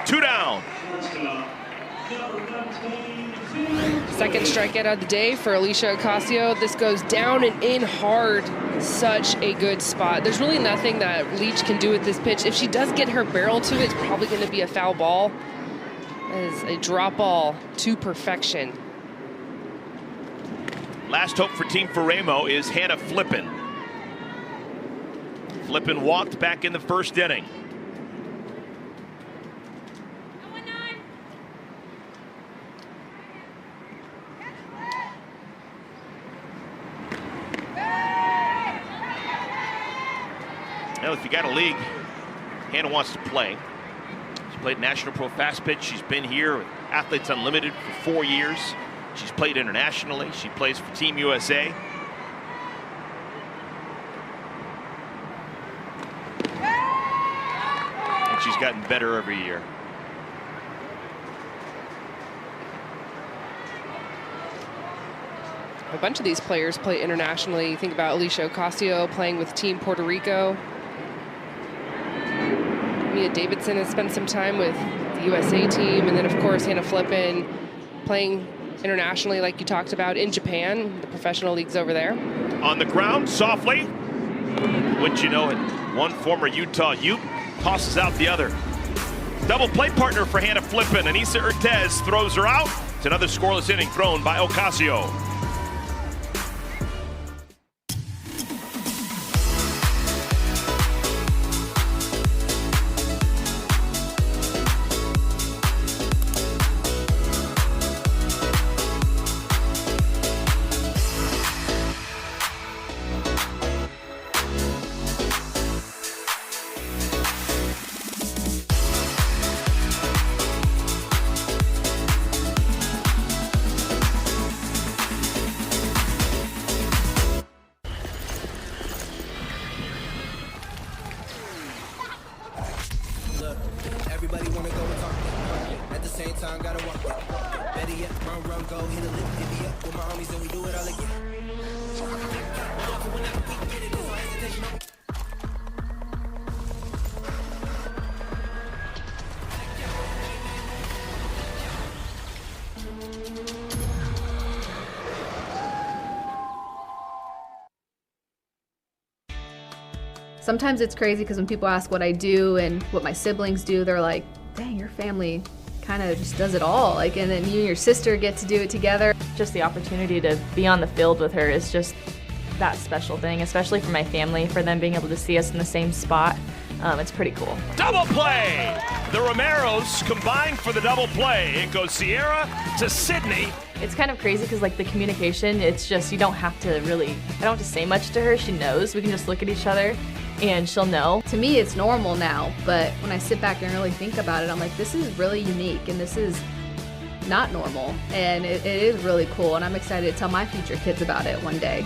2 down. Second strikeout of the day for Alicia Ocasio. This goes down and in hard. Such a good spot. There's really nothing that Leach can do with this pitch. If she does get her barrel to it, it's probably going to be a foul ball. That is a drop ball to perfection. Last hope for Team Faraimo is Hannah Flippin. Flippin walked back in the first inning. Well, if you got a league, Hannah wants to play. She's played National Pro Fast Pitch. She's been here with Athletes Unlimited for 4 years. She's played internationally. She plays for Team USA. And she's gotten better every year. A bunch of these players play internationally. You think about Alicia Ocasio playing with Team Puerto Rico. Mia Davidson has spent some time with the USA team. And then, of course, Hannah Flippin playing internationally, like you talked about, in Japan, the professional leagues over there. On the ground, softly. Wouldn't you know it? One former Utah Ute tosses out the other. Double play partner for Hannah Flippin. Anissa Urtez throws her out. It's another scoreless inning thrown by Ocasio. Everybody wanna go and talk it. At the same time, gotta walk it. Better yet, run, go, hit a lick, divvy up with my homies, and we do it all again. Sometimes it's crazy because when people ask what I do and what my siblings do, they're like, dang, your family kind of just does it all. Like, and then you and your sister get to do it together. Just the opportunity to be on the field with her is just that special thing, especially for my family, for them being able to see us in the same spot. It's pretty cool. Double play! The Romeros combine for the double play. It goes Sierra to Sydney. It's kind of crazy because, like, the communication, it's just, you don't have to really, I don't have to say much to her. She knows. We can just look at each other and she'll know. To me, it's normal now, but when I sit back and really think about it, I'm like, this is really unique and this is not normal. And it is really cool, and I'm excited to tell my future kids about it one day.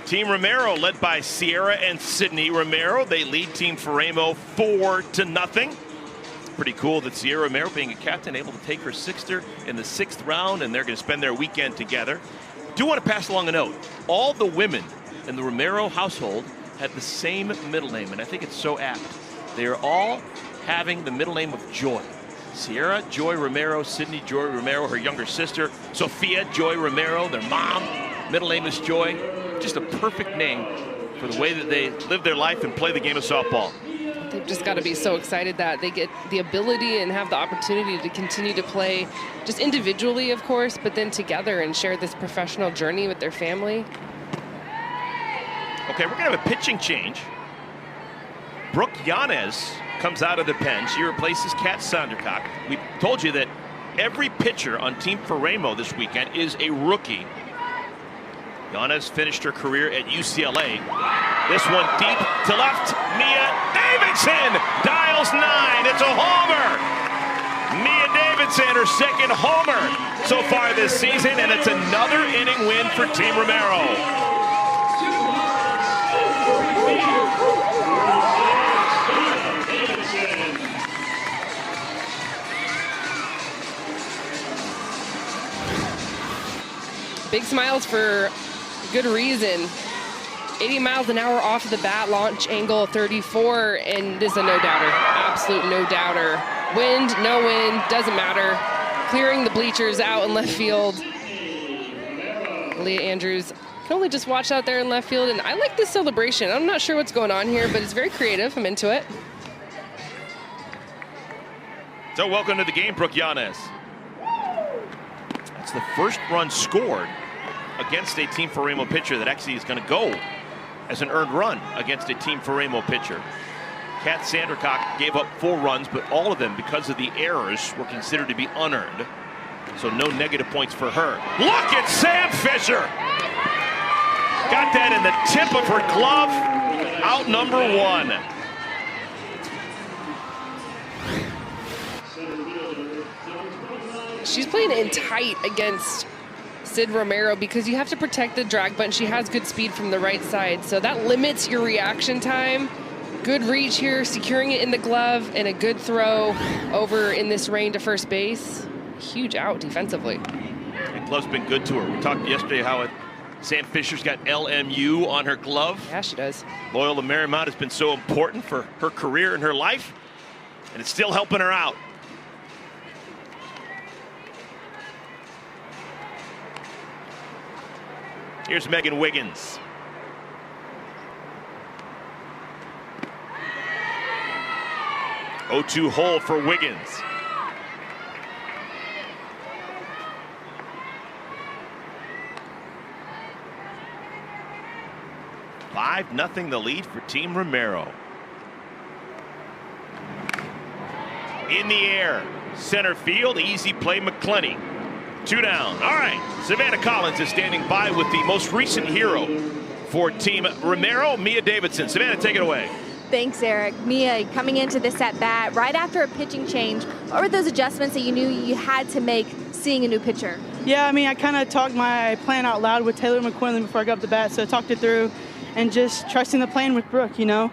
Team Romero led by Sierra and Sydney Romero. They lead Team Faraimo 4-0. Pretty cool that Sierra Romero, being a captain, able to take her sixter in the 6th round, and they're going to spend their weekend together. Do want to pass along a note. All the women in the Romero household have the same middle name, and I think it's so apt. They are all having the middle name of Joy. Sierra Joy Romero, Sydney Joy Romero, her younger sister, Sophia Joy Romero, their mom, middle name is Joy. Just a perfect name for the way that they live their life and play the game of softball. They've just got to be so excited that they get the ability and have the opportunity to continue to play just individually, of course, but then together and share this professional journey with their family. Okay, we're going to have a pitching change. Brooke Yanez comes out of the pen. She replaces Kat Sandercock. We told you that every pitcher on Team Faraimo this weekend is a rookie. Yanez finished her career at UCLA. This one deep to left. Mia Davidson dials 9. It's a homer. Mia Davidson, her second homer so far this season, and it's another inning win for Team Romero. Big smiles for good reason. 80 miles an hour off the bat, launch angle 34, and this is a no-doubter, absolute no-doubter. Wind, no wind, doesn't matter. Clearing the bleachers out in left field. Leah Andrews can only just watch out there in left field, and I like this celebration. I'm not sure what's going on here, but it's very creative. I'm into it. So welcome to the game, Brooke Yanez. That's the first run scored against a Team Faraimo pitcher that actually is going to go as an earned run against a Team Faraimo pitcher. Kat Sandercock gave up 4 runs, but all of them, because of the errors, were considered to be unearned. So no negative points for her. Look at Sam Fisher! Got that in the tip of her glove. Out number 1. She's playing in tight against Sid Romero because you have to protect the drag bunt. She has good speed from the right side, so that limits your reaction time. Good reach here, securing it in the glove, and a good throw over in this rain to first base. Huge out defensively. The glove's been good to her. We talked yesterday how Sam Fisher's got LMU on her glove. Yeah, she does. Loyola Marymount has been so important for her career and her life, and it's still helping her out. Here's Megan Wiggins. Oh-2 hole for Wiggins. Five, 0 the lead for Team Romero. In the air, center field, easy play, McClenny. 2 down. All right, Savannah Collins is standing by with the most recent hero for Team Romero, Mia Davidson. Savannah, take it away. Thanks, Eric. Mia, coming into this at-bat, right after a pitching change, what were those adjustments that you knew you had to make seeing a new pitcher? Yeah, I mean, I kind of talked my plan out loud with Taylor McQuillan before I got up the bat, so I talked it through and just trusting the plan with Brooke, you know.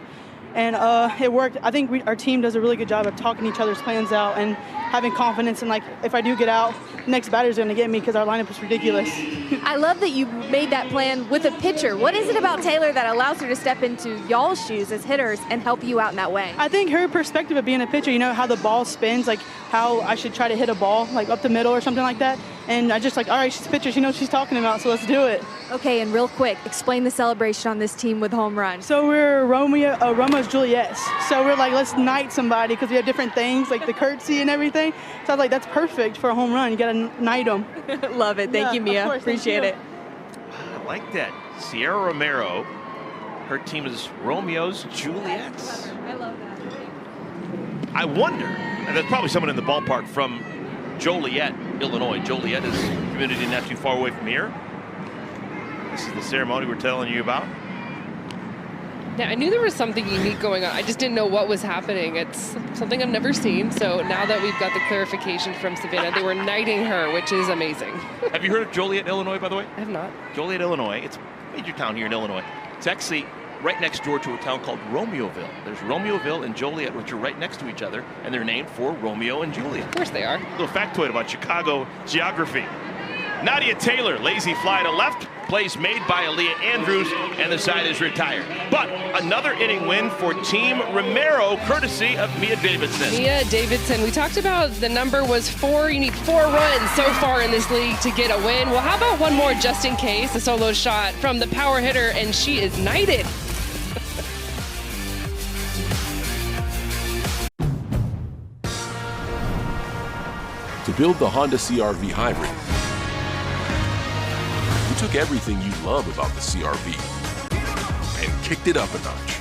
And it worked. I think our team does a really good job of talking each other's plans out and having confidence in, like, if I do get out, next batter's going to get me because our lineup is ridiculous. I love that you made that plan with a pitcher. What is it about Taylor that allows her to step into y'all's shoes as hitters and help you out in that way? I think her perspective of being a pitcher, you know, how the ball spins, like how I should try to hit a ball, like up the middle or something like that. And I just like, all right, she's a pitcher. She knows what she's talking about, so let's do it. Okay, and real quick, explain the celebration on this team with home run. So we're Romeo's Juliet's. So we're like, let's knight somebody because we have different things, like the curtsy and everything. So I was like, that's perfect for a home run. You got to knight them. Love it. Thank you, Mia. Appreciate it. I like that. Sierra Romero, her team is Romeo's Juliet's. I love that. I wonder, and there's probably someone in the ballpark from Joliet, Illinois. Joliet is a community not too far away from here. This is the ceremony we're telling you about. Yeah, I knew there was something unique going on. I just didn't know what was happening. It's something I've never seen. So now that we've got the clarification from Savannah, they were knighting her, which is amazing. Have you heard of Joliet, Illinois, by the way? I have not. Joliet, Illinois. It's a major town here in Illinois. It's actually right next door to a town called Romeoville. There's Romeoville and Joliet, which are right next to each other, and they're named for Romeo and Juliet. Of course they are. A little factoid about Chicago geography. Nadia Taylor, lazy fly to left, plays made by Aaliyah Andrews, and the side is retired. But another inning win for Team Romero, courtesy of Mia Davidson. Mia Davidson, we talked about the number was 4. You need 4 runs so far in this league to get a win. Well, how about one more just in case? A solo shot from the power hitter, and she is knighted. To build the Honda CR-V Hybrid, we took everything you love about the CR-V and kicked it up a notch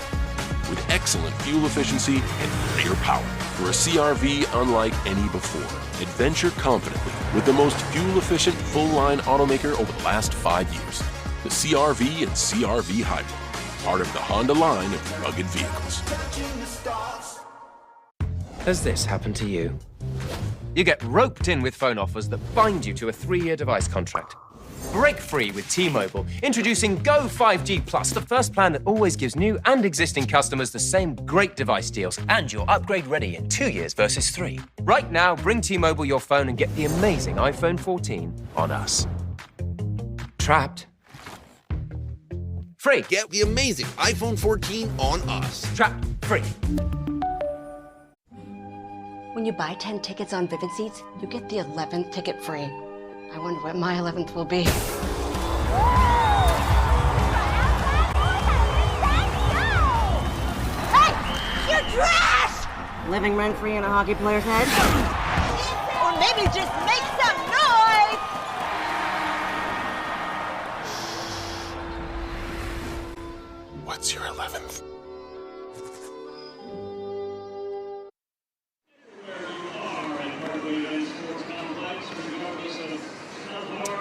with excellent fuel efficiency and greater power. For a CR-V unlike any before, adventure confidently with the most fuel-efficient full-line automaker over the last 5 years. The CR-V and CR-V Hybrid, part of the Honda line of rugged vehicles. Has this happened to you? You get roped in with phone offers that bind you to a 3-year device contract. Break free with T-Mobile, introducing Go 5G Plus, the first plan that always gives new and existing customers the same great device deals, and you're upgrade ready in 2 years versus 3. Right now, bring T-Mobile your phone and get the amazing iPhone 14 on us. Trapped. Free. Get the amazing iPhone 14 on us. Trapped. Free. When you buy 10 tickets on Vivid Seats, you get the 11th ticket free. I wonder what my 11th will be. Hey! You're trash! Living rent-free in a hockey player's head? Or maybe just make some noise! What's your 11th?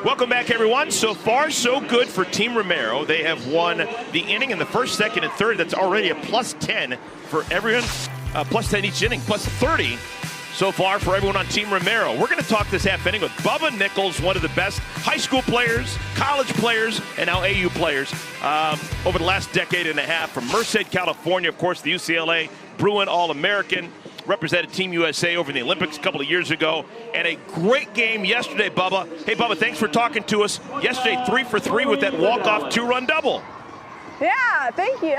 Welcome back, everyone. So far, so good for Team Romero. They have won the inning in the first, second, and third. That's already a plus 10 for everyone. Plus 10 each inning, plus 30 so far for everyone on Team Romero. We're going to talk this half inning with Bubba Nichols, one of the best high school players, college players, and now AU players over the last decade and a half from Merced, California. Of course, the UCLA Bruin All-American. Represented Team USA over in the Olympics a couple of years ago. And a great game yesterday, Bubba. Hey, Bubba, thanks for talking to us. Yesterday, 3 for 3 with that walk-off 2-run double. Yeah, thank you.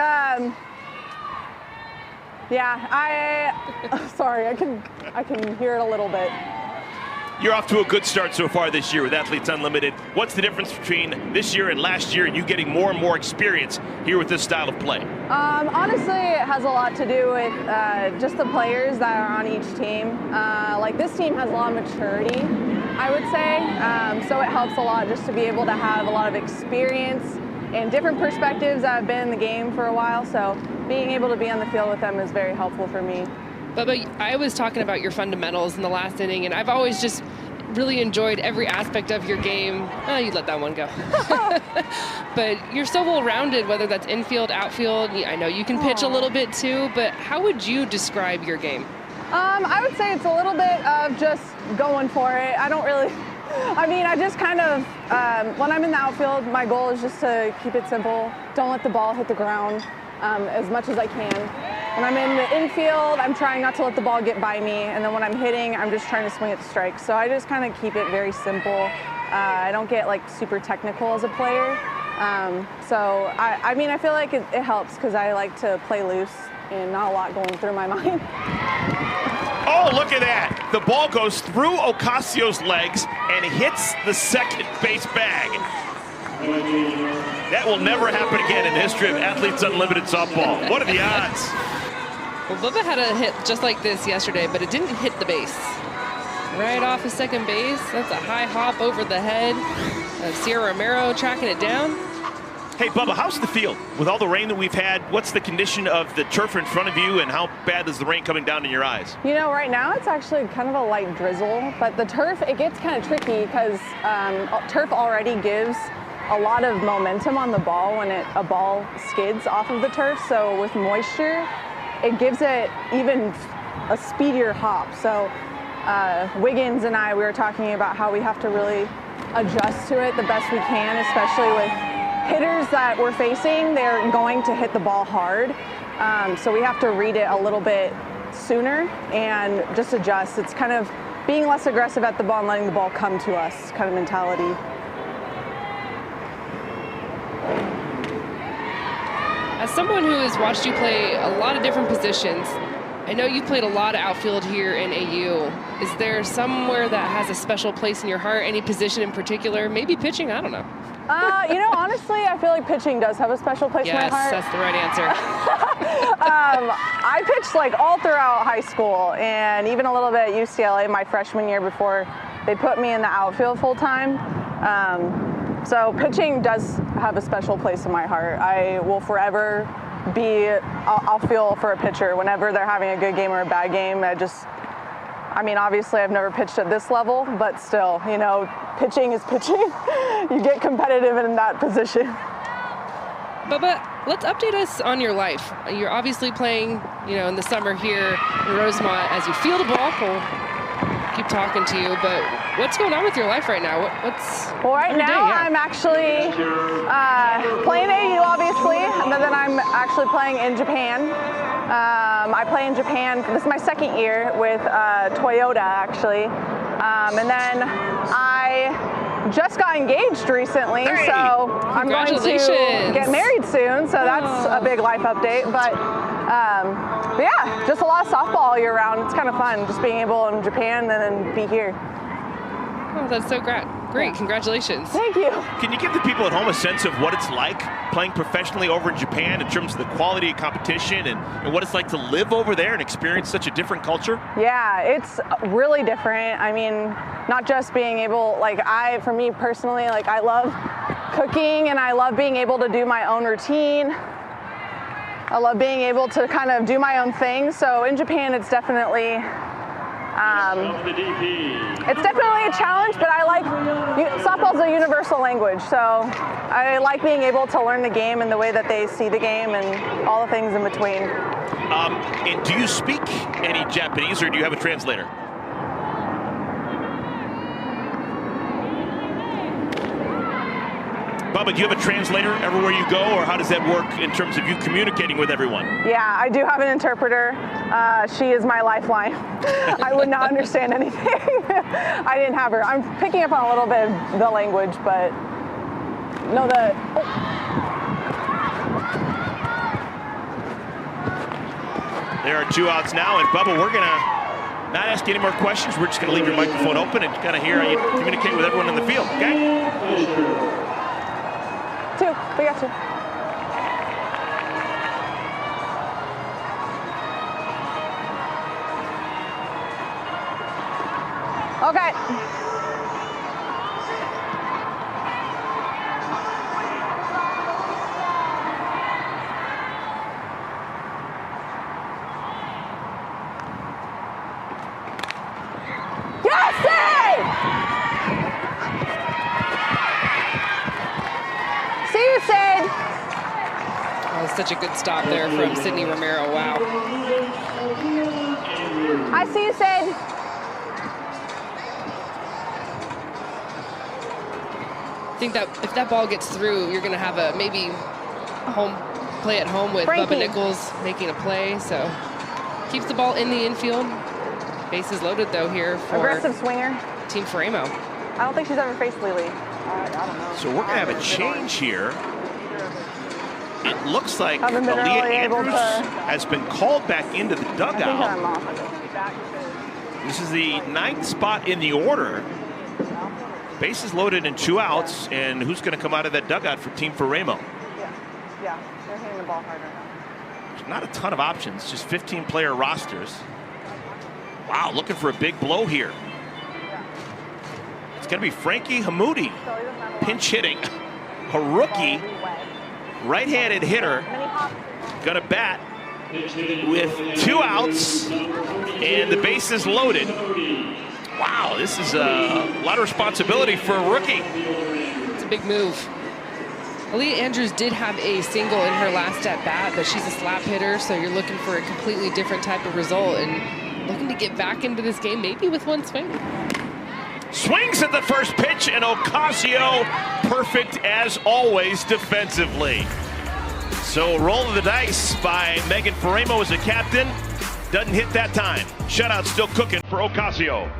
Sorry, I can hear it a little bit. You're off to a good start so far this year with Athletes Unlimited. What's the difference between this year and last year and you getting more and more experience here with this style of play? Honestly, it has a lot to do with just the players that are on each team. Like this team has a lot of maturity, I would say. So it helps a lot just to be able to have a lot of experience and different perspectives that have been in the game for a while. So being able to be on the field with them is very helpful for me. Bubba, I was talking about your fundamentals in the last inning, and I've always just really enjoyed every aspect of your game. Oh, you let that one go. But you're so well-rounded, whether that's infield, outfield. I know you can pitch a little bit too, but how would you describe your game? I would say it's a little bit of just going for it. I just kind of, when I'm in the outfield, my goal is just to keep it simple. Don't let the ball hit the ground as much as I can. When I'm in the infield, I'm trying not to let the ball get by me. And then when I'm hitting, I'm just trying to swing at the strike. So I just kind of keep it very simple. I don't get like super technical as a player. I feel like it helps because I like to play loose and not a lot going through my mind. Oh, look at that. The ball goes through Ocasio's legs and hits the second base bag. That will never happen again in the history of Athletes Unlimited softball. What are the odds? Well, Bubba had a hit just like this yesterday, but it didn't hit the base. Right off his second base. That's a high hop over the head of Sierra Romero tracking it down. Hey, Bubba, how's the field? With all the rain that we've had, what's the condition of the turf in front of you, and how bad is the rain coming down in your eyes? You know, right now it's actually kind of a light drizzle, but the turf, it gets kind of tricky because turf already gives a lot of momentum on the ball when a ball skids off of the turf. So with moisture, it gives it even a speedier hop. So Wiggins and I, we were talking about how we have to really adjust to it the best we can, especially with hitters that we're facing. They're going to hit the ball hard. So we have to read it a little bit sooner and just adjust. It's kind of being less aggressive at the ball and letting the ball come to us kind of mentality. As someone who has watched you play a lot of different positions, I know you've played a lot of outfield here in AU. Is there somewhere that has a special place in your heart, any position in particular? Maybe pitching, I don't know. Honestly, I feel like pitching does have a special place in my heart. Yes, that's the right answer. I pitched like all throughout high school and even a little bit at UCLA my freshman year before they put me in the outfield full time. So pitching does have a special place in my heart. I will forever I'll feel for a pitcher whenever they're having a good game or a bad game. I mean, obviously I've never pitched at this level, but still, you know, pitching is pitching. You get competitive in that position. Bubba, let's update us on your life. You're obviously playing, you know, in the summer here in Rosemont as you feel the ball. We'll keep talking to you, but what's going on with your life right now? Well, right now I'm actually playing AU, obviously, but then I'm actually playing in Japan. I play in Japan. This is my second year with Toyota, actually, and then I just got engaged recently, so I'm going to get married soon, so that's a big life update. But yeah, just a lot of softball all year round. It's kind of fun just being able in Japan and then be here. Oh, that's so great. Great, congratulations. Thank you. Can you give the people at home a sense of what it's like playing professionally over in Japan in terms of the quality of competition and what it's like to live over there and experience such a different culture? Yeah, it's really different. I mean, not just being able, for me personally, I love cooking and I love being able to do my own routine. I love being able to kind of do my own thing. So in Japan, it's definitely a challenge, but I like, softball's a universal language, so I like being able to learn the game and the way that they see the game and all the things in between. And do you speak any Japanese or do you have a translator? Bubba, do you have a translator everywhere you go, or how does that work in terms of you communicating with everyone? Yeah, I do have an interpreter. She is my lifeline. I would not understand anything. I didn't have her. I'm picking up on a little bit of the language, but no, There are 2 outs now, and Bubba, we're going to not ask you any more questions. We're just going to leave your microphone open and kind of hear how you communicate with everyone in the field, okay? 2. We got 2. Okay. Such a good stop there from Sydney Romero. Wow. I see you, Sid. I think that if that ball gets through, you're going to have a maybe home play at home with Bubba Nichols making a play. So keeps the ball in the infield. Bases loaded though here for aggressive swinger. Team Faraimo. I don't think she's ever faced Lily. I don't know. So we're going to have a change here. It looks like Aaliyah Andrews has been called back into the dugout. This is the 9th spot in the order. Bases loaded and 2 outs, and who's going to come out of that dugout for Team Faraimo? Yeah, they're hitting the ball hard right now. There's not a ton of options, just 15-player rosters. Wow, looking for a big blow here. It's going to be Frankie Hamoudi, pinch hitting, a rookie. Right-handed hitter, gonna bat with 2 outs and the bases loaded. Wow, this is a lot of responsibility for a rookie. It's a big move. Aaliyah Andrews did have a single in her last at bat, but she's a slap hitter, so you're looking for a completely different type of result and looking to get back into this game maybe with 1 swing. Swings at the first pitch, and Ocasio perfect as always defensively. So roll of the dice by Megan Faraimo as a captain. Doesn't hit that time. Shutout still cooking for Ocasio.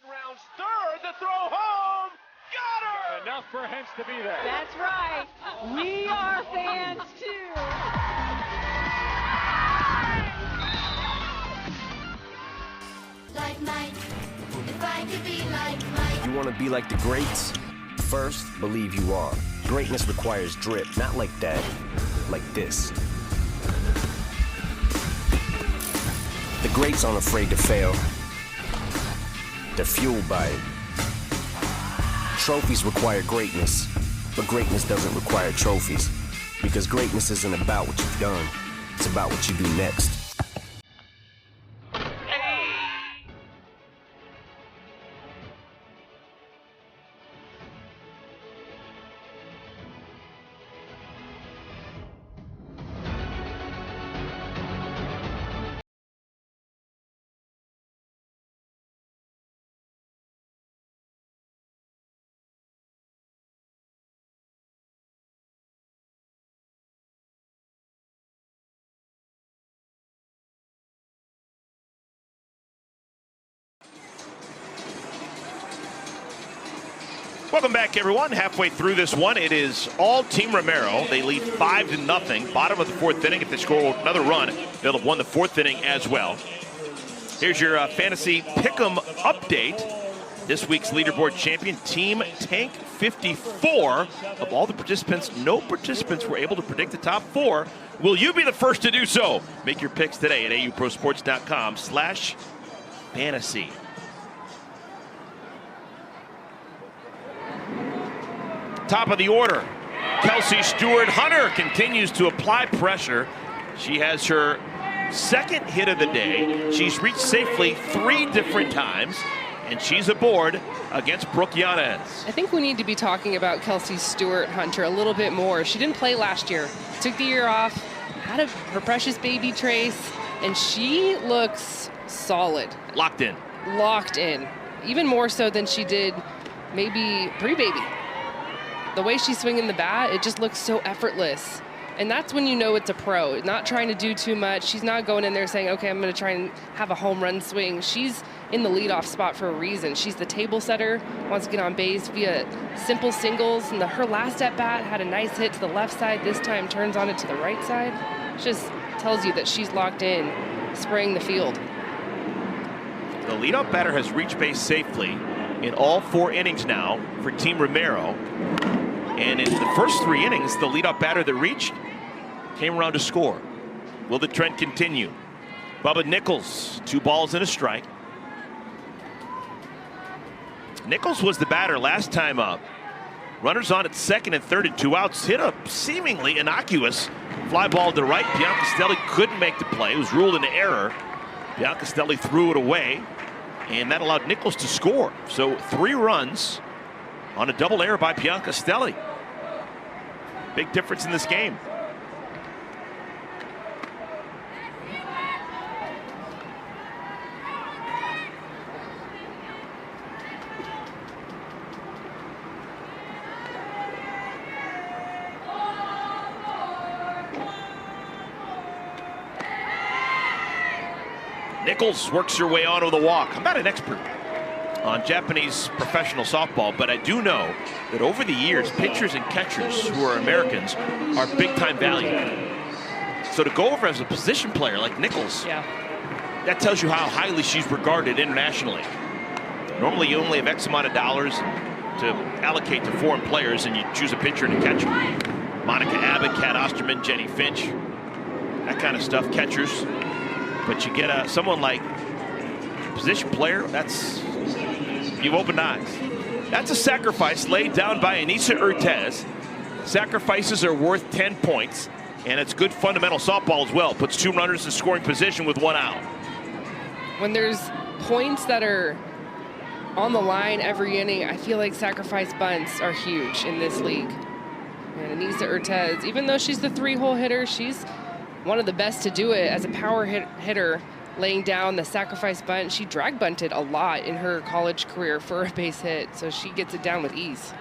Rounds third, the throw home. Got her! Enough for Hens to be there. That's right. We are fans too. Like Mike, if I could be like Mike. You want to be like the greats? First, believe you are. greatness requires drip, not like that, like this. The greats aren't afraid to fail. They're fueled by it. Trophies require greatness, but greatness doesn't require trophies. Because greatness isn't about what you've done, it's about what you do next. Welcome back, everyone. Halfway through this one, it is all Team Romero. They lead 5-0. Bottom of the fourth inning. If they score another run, they'll have won the fourth inning as well. Here's your fantasy pick'em update. This week's leaderboard champion, Team Tank 54. Of all the participants, no participants were able to predict the top four. Will you be the first to do so? Make your picks today at auprosports.com/fantasy. Top of the order, Kelsey Stewart-Hunter continues to apply pressure. She has her second hit of the day. She's reached safely 3 different times, and she's aboard against Brooke Yanez. I think we need to be talking about Kelsey Stewart-Hunter a little bit more. She didn't play last year, took the year off, had her precious baby Trace, and she looks solid. Locked in. Locked in, even more so than she did maybe pre-baby. The way she's swinging the bat, it just looks so effortless. And that's when you know it's a pro, not trying to do too much. She's not going in there saying, okay, I'm going to try and have a home run swing. She's in the leadoff spot for a reason. She's the table setter, wants to get on base via simple singles. And her last at-bat had a nice hit to the left side. This time turns on it to the right side. It just tells you that she's locked in, spraying the field. The leadoff batter has reached base safely in all 4 innings now for Team Romero. And in the first 3 innings, the leadoff batter that reached came around to score. Will the trend continue? Bubba Nichols, 2 balls and a strike. Nichols was the batter last time up. Runners on at second and third and 2 outs. Hit a seemingly innocuous fly ball to right. Biancastelli couldn't make the play. It was ruled an error. Biancastelli threw it away, and that allowed Nichols to score. So 3 runs on a double error by Biancastelli. Big difference in this game. Nichols works her way onto the walk. I'm not an expert on Japanese professional softball, but I do know that over the years, pitchers and catchers who are Americans are big-time value. So to go over as a position player like Nichols, that tells you how highly she's regarded internationally. Normally, you only have X amount of dollars to allocate to foreign players, and you choose a pitcher and a catcher. Monica Abbott, Kat Osterman, Jenny Finch, that kind of stuff, catchers. But you get someone like position player, you've opened eyes. That's a sacrifice laid down by Anissa Urtez. Sacrifices are worth 10 points, and it's good fundamental softball as well. Puts 2 runners in scoring position with 1 out. When there's points that are on the line every inning, I feel like sacrifice bunts are huge in this league. And Anissa Urtez, even though she's the 3-hole hitter, she's one of the best to do it as a power hitter. Laying down the sacrifice bunt. She drag bunted a lot in her college career for a base hit, so she gets it down with ease.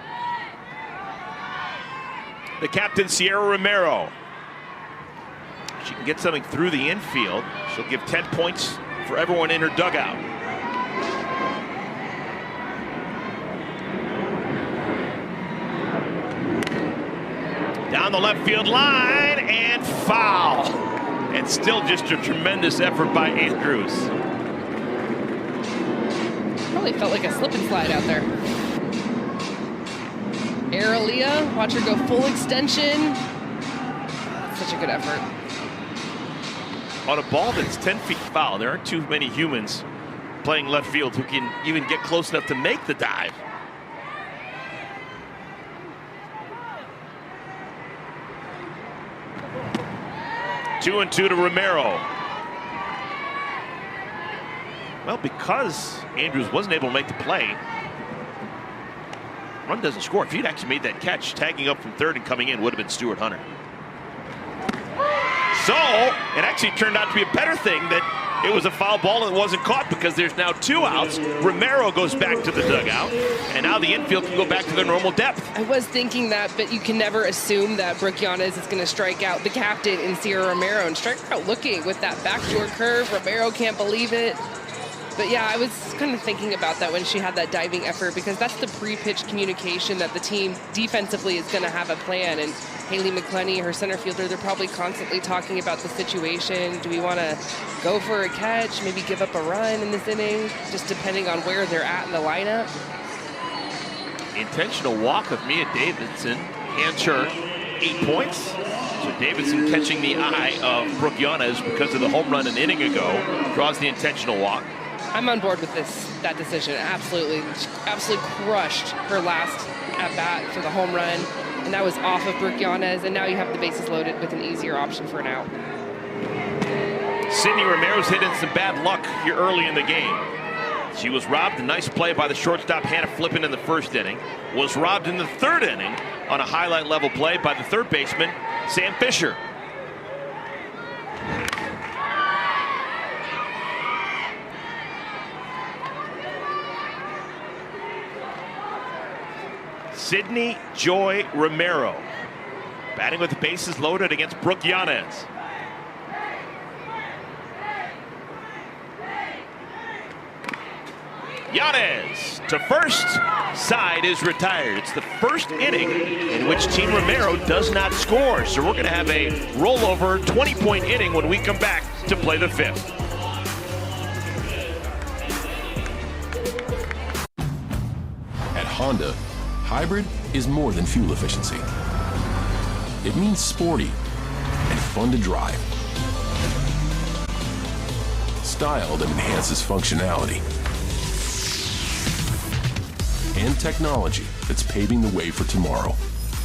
The captain, Sierra Romero. She can get something through the infield. She'll give 10 points for everyone in her dugout. Down the left field line and foul. And still just a tremendous effort by Andrews. Probably felt like a slip and slide out there. Aralia, watch her go full extension. Such a good effort. On a ball that's 10 feet foul, there aren't too many humans playing left field who can even get close enough to make the dive. Two and two to Romero. Well, because Andrews wasn't able to make the play, run doesn't score. If he'd actually made that catch, tagging up from third and coming in would have been Stuart Hunter. So it actually turned out to be a better thing that it was a foul ball and it wasn't caught, because there's now 2 outs. Romero goes back to the dugout, and now the infield can go back to their normal depth. I was thinking that, but you can never assume that Brooke Yanez is going to strike out the captain in Sierra Romero, and strike out looking with that backdoor curve. Romero can't believe it. But yeah, I was kind of thinking about that when she had that diving effort, because that's the pre-pitch communication that the team defensively is going to have a plan. And Haley McClenny, her center fielder, they're probably constantly talking about the situation. Do we want to go for a catch, maybe give up a run in this inning, just depending on where they're at in the lineup? Intentional walk of Mia Davidson hands her 8 points. So Davidson, catching the eye of Brooke Yanez because of the home run an inning ago, draws the intentional walk. I'm on board with that decision. Absolutely. She absolutely crushed her last at-bat for the home run, and that was off of Brooke Yanez, and now you have the bases loaded with an easier option for an out. Sydney Romero's hitting some bad luck here early in the game. She was robbed, a nice play by the shortstop Hannah Flippin in the first inning. Was robbed in the third inning on a highlight level play by the third baseman, Sam Fisher. Sydney Joy Romero batting with the bases loaded against Brooke Yanez. Yanez to first, side is retired. It's the first inning in which Team Romero does not score. So we're going to have a rollover 20-point inning when we come back to play the fifth. At Honda, hybrid is more than fuel efficiency. It means sporty and fun to drive. Style that enhances functionality. And technology that's paving the way for tomorrow.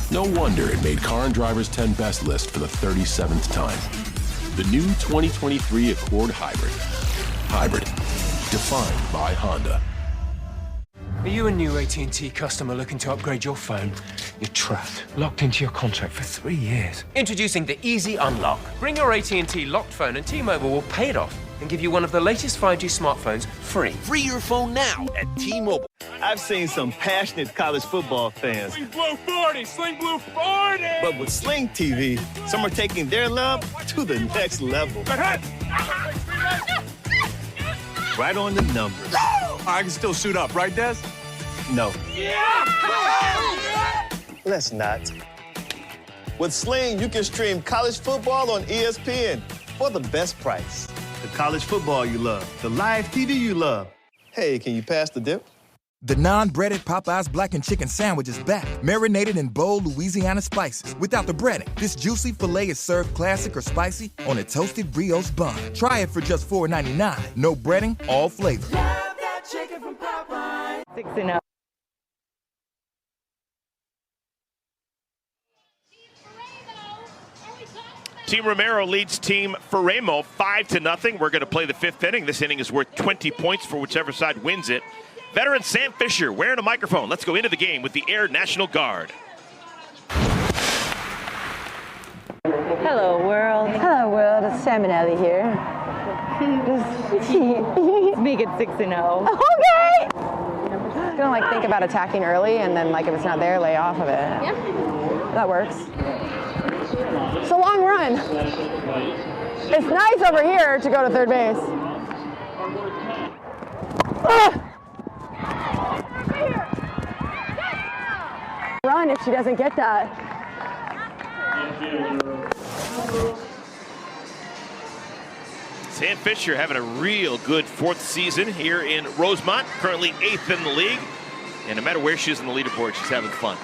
No wonder it made Car and Driver's 10 Best list for the 37th time. The new 2023 Accord Hybrid. Hybrid, defined by Honda. Are you a new AT&T customer looking to upgrade your phone? You're trapped, locked into your contract for 3 years. Introducing the Easy Unlock. Bring your AT&T locked phone and T-Mobile will pay it off and give you one of the latest 5G smartphones free. Free your phone now at T-Mobile. I've seen some passionate college football fans. Sling Blue 40, Sling Blue 40! But with Sling TV, some are taking their love to the next level. Right on the numbers. I can still suit up, right, Des? No. Yeah! Let's not. With Sling, you can stream college football on ESPN for the best price. The college football you love, the live TV you love. Hey, can you pass the dip? The non-breaded Popeyes Black and Chicken Sandwich is back, marinated in bold Louisiana spices. Without the breading, this juicy filet is served classic or spicy on a toasted brioche bun. Try it for just $4.99. No breading, all flavor. Love that chicken from Popeyes. 6-0. Team Romero leads Team Faraimo 5-0. We're going to play the fifth inning. This inning is worth 20 points for whichever side wins it. Veteran Sam Fisher wearing a microphone. Let's go into the game with the Air National Guard. Hello, world. Hello, world. It's Sam and Ellie here. Let's make it 6-0. Okay! Don't like think about attacking early, and then like if it's not there, lay off of it. Yeah. That works. It's a long run. It's nice over here to go to third base. Ugh. Run if she doesn't get that. Sam Fisher having a real good fourth season here in Rosemont, currently 8th in the league. And no matter where she is in the leaderboard, she's having fun.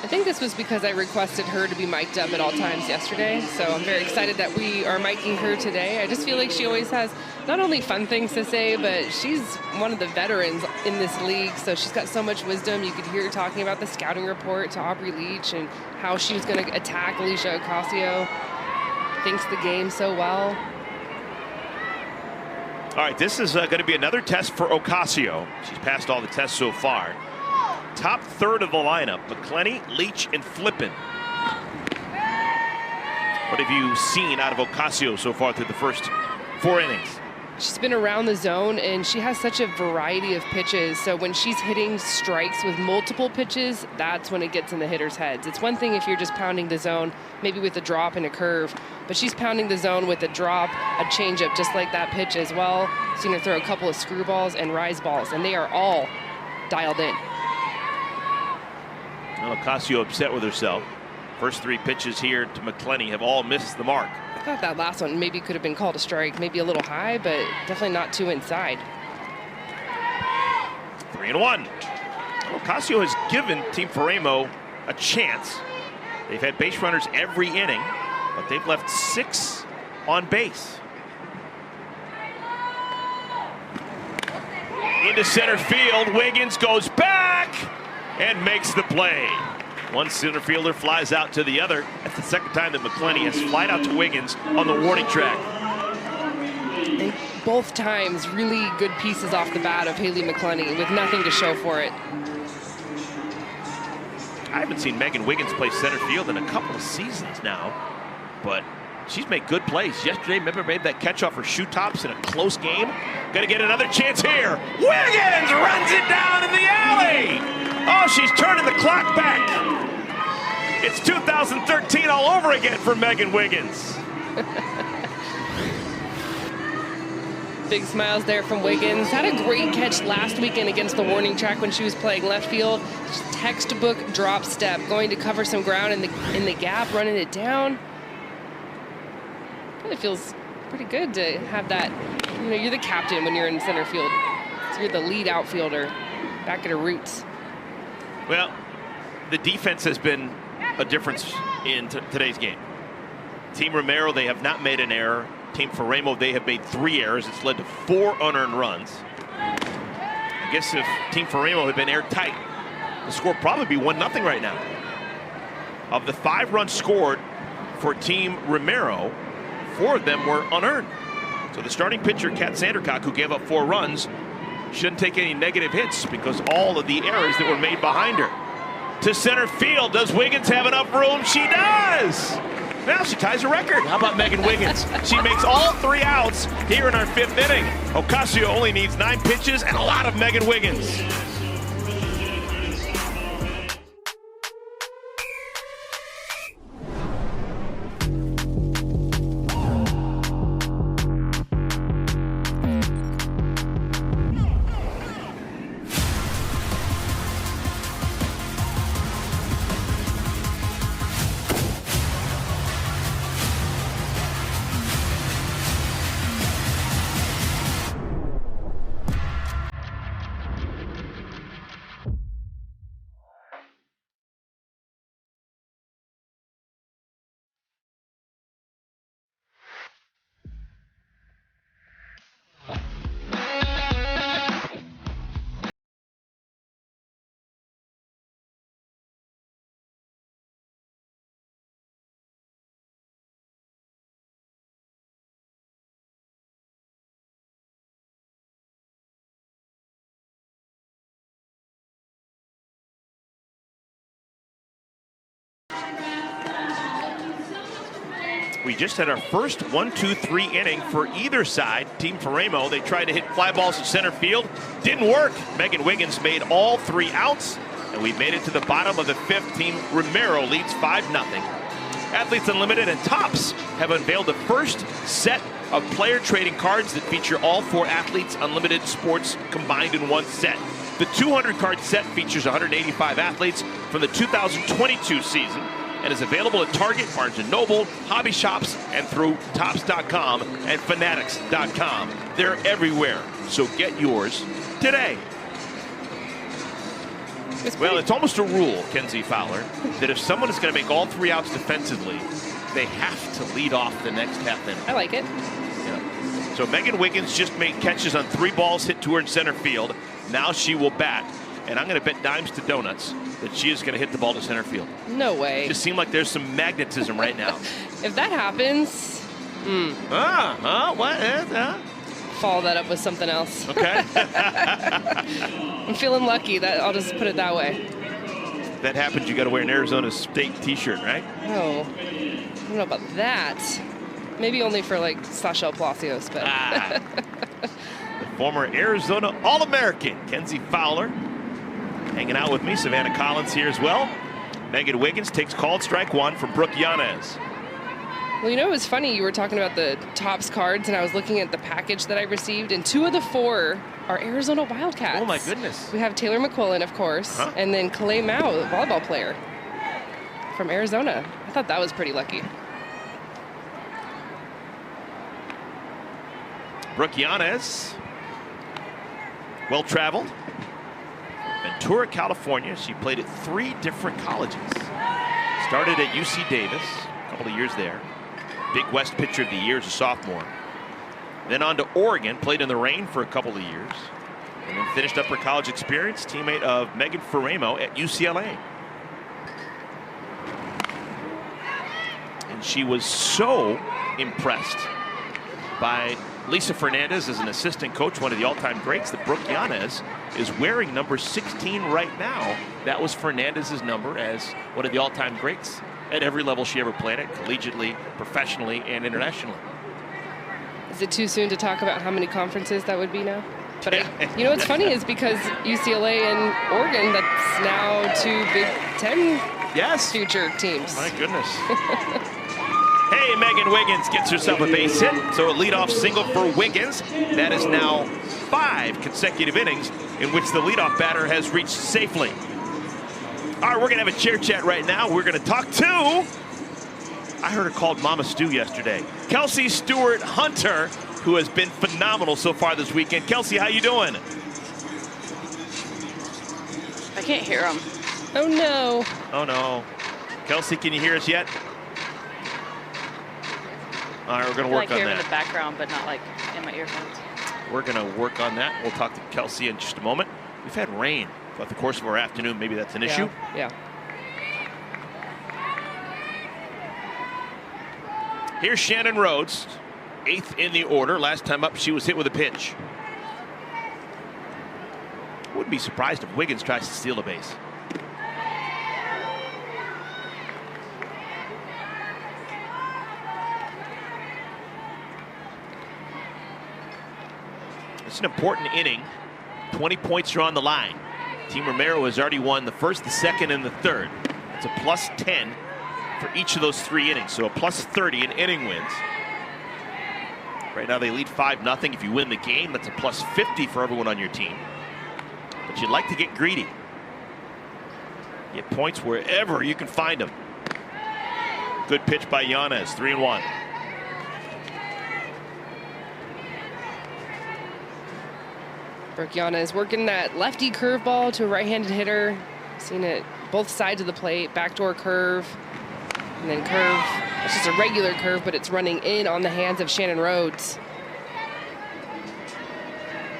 I think this was because I requested her to be mic'd up at all times yesterday, so I'm very excited that we are miking her today. I just feel like she always has not only fun things to say, but she's one of the veterans in this league, so she's got so much wisdom. You could hear her talking about the scouting report to Aubrey Leach and how she was going to attack Alicia Ocasio. Thinks the game so well. All right, this is going to be another test for Ocasio. She's passed all the tests so far. Top third of the lineup, McClenny, Leach, and Flippin. What have you seen out of Ocasio so far through the first 4 innings? She's been around the zone, and she has such a variety of pitches. So when she's hitting strikes with multiple pitches, that's when it gets in the hitters' heads. It's one thing if you're just pounding the zone, maybe with a drop and a curve, but she's pounding the zone with a drop, a changeup, just like that pitch as well. Seen her throw a couple of screwballs and rise balls, and they are all dialed in. Well, Ocasio upset with herself. First 3 pitches here to McClenny have all missed the mark. I thought that last one maybe could have been called a strike, maybe a little high, but definitely not too inside. 3-1. Ocasio has given Team Faraimo a chance. They've had base runners every inning, but they've left 6 on base. Into center field, Wiggins goes back and makes the play. One center fielder flies out to the other. That's the second time that McClenny has flied out to Wiggins on the warning track. And both times, really good pieces off the bat of Haley McClenny with nothing to show for it. I haven't seen Megan Wiggins play center field in a couple of seasons now, but she's made good plays. Yesterday, remember, made that catch off her shoe tops in a close game. Gonna get another chance here. Wiggins runs it down in the alley. Oh, she's turning the clock back. It's 2013 all over again for Megan Wiggins. Big smiles there from Wiggins. Had a great catch last weekend against the warning track when she was playing left field. Just textbook drop step, going to cover some ground in the gap, running it down. Really feels pretty good to have that. You know, you're the captain when you're in center field. So you're the lead outfielder, back at her roots. Well, the defense has been a difference in today's game. Team Romero, they have not made an error. Team Faraimo, they have made 3 errors. It's led to 4 unearned runs. I guess if Team Faraimo had been airtight, the score would probably be 1-0 right now. Of the 5 runs scored for Team Romero, 4 of them were unearned. So the starting pitcher, Kat Sandercock, who gave up 4 runs, shouldn't take any negative hits because all of the errors that were made behind her. To center field, does Wiggins have enough room? She does! Now she ties a record. How about Megan Wiggins? She makes all 3 outs here in our 5th inning. Ocasio only needs 9 pitches and a lot of Megan Wiggins. We just had our first 1-2-3 inning for either side. Team Faraimo, they tried to hit fly balls to center field. Didn't work. Megan Wiggins made all 3 outs, and we made it to the bottom of the 5th. Team Romero leads 5-0. Athletes Unlimited and Topps have unveiled the first set of player trading cards that feature all 4 Athletes Unlimited sports combined in one set. The 200-card set features 185 athletes from the 2022 season and is available at Target, Barnes & Noble, hobby shops, and through Topps.com and Fanatics.com. They're everywhere, so get yours today. Well, it's almost a rule, Kenzie Fowler, that if someone is going to make all 3 outs defensively, they have to lead off the next half inning. I like it. Yeah. So Megan Wiggins just made catches on 3 balls hit to her in center field. Now she will bat. And I'm going to bet dimes to donuts that she is going to hit the ball to center field. No way. Just seems like there's some magnetism right now. If that happens, what? Follow that up with something else. Okay. I'm feeling lucky. That I'll just put it that way. If that happens, you got to wear an Arizona State T-shirt, right? Oh, I don't know about that. Maybe only for like Sasha Palacios, but. The former Arizona All-American Kenzie Fowler hanging out with me. Savannah Collins here as well. Megan Wiggins takes called strike 1 from Brooke Yanez. Well, you know, it was funny. You were talking about the Topps cards, and I was looking at the package that I received, and 2 of the 4 are Arizona Wildcats. Oh, my goodness. We have Taylor McQuillan, of course, and then Kalei Mao, the volleyball player from Arizona. I thought that was pretty lucky. Brooke Yanez, well-traveled. Ventura, California. She played at 3 different colleges. Started at UC Davis, a couple of years there. Big West Pitcher of the Year as a sophomore. Then on to Oregon, played in the rain for a couple of years. And then finished up her college experience, teammate of Megan Faraimo at UCLA. And she was so impressed by Lisa Fernandez as an assistant coach, one of the all-time greats, that Brooke Yanez is wearing number 16 right now. That was Fernandez's number as one of the all-time greats at every level she ever played at, collegiately, professionally, and internationally. Is it too soon to talk about how many conferences that would be now? But you know what's funny is because UCLA and Oregon, that's now 2 Big Ten future teams. My goodness. Hey, Megan Wiggins gets herself a base hit. So a leadoff single for Wiggins. That is now 5 consecutive innings in which the leadoff batter has reached safely. All right, we're going to have a chair chat right now. We're going to talk to, I heard her called Mama Stu yesterday, Kelsey Stewart-Hunter, who has been phenomenal so far this weekend. Kelsey, how you doing? I can't hear him. Oh, no. Oh, no. Kelsey, can you hear us yet? All right, we're going to work on that. I hear him in the background, but not like in my earphones. We're going to work on that. We'll talk to Kelsey in just a moment. We've had rain throughout the course of our afternoon. Maybe that's an issue. Yeah. Here's Shannon Rhodes, 8th in the order. Last time up, she was hit with a pitch. Wouldn't be surprised if Wiggins tries to steal a base. It's an important inning. 20 points are on the line. Team Romero has already won the first, the second, and the third. It's a plus 10 for each of those 3 innings. So a plus 30 in inning wins. Right now they lead 5-0. If you win the game, that's a plus 50 for everyone on your team. But you'd like to get greedy. Get points wherever you can find them. Good pitch by Yanez, 3-1. Brooke Yanez working that lefty curveball to a right-handed hitter. Seen it both sides of the plate, backdoor curve, and then curve. It's just a regular curve, but it's running in on the hands of Shannon Rhodes.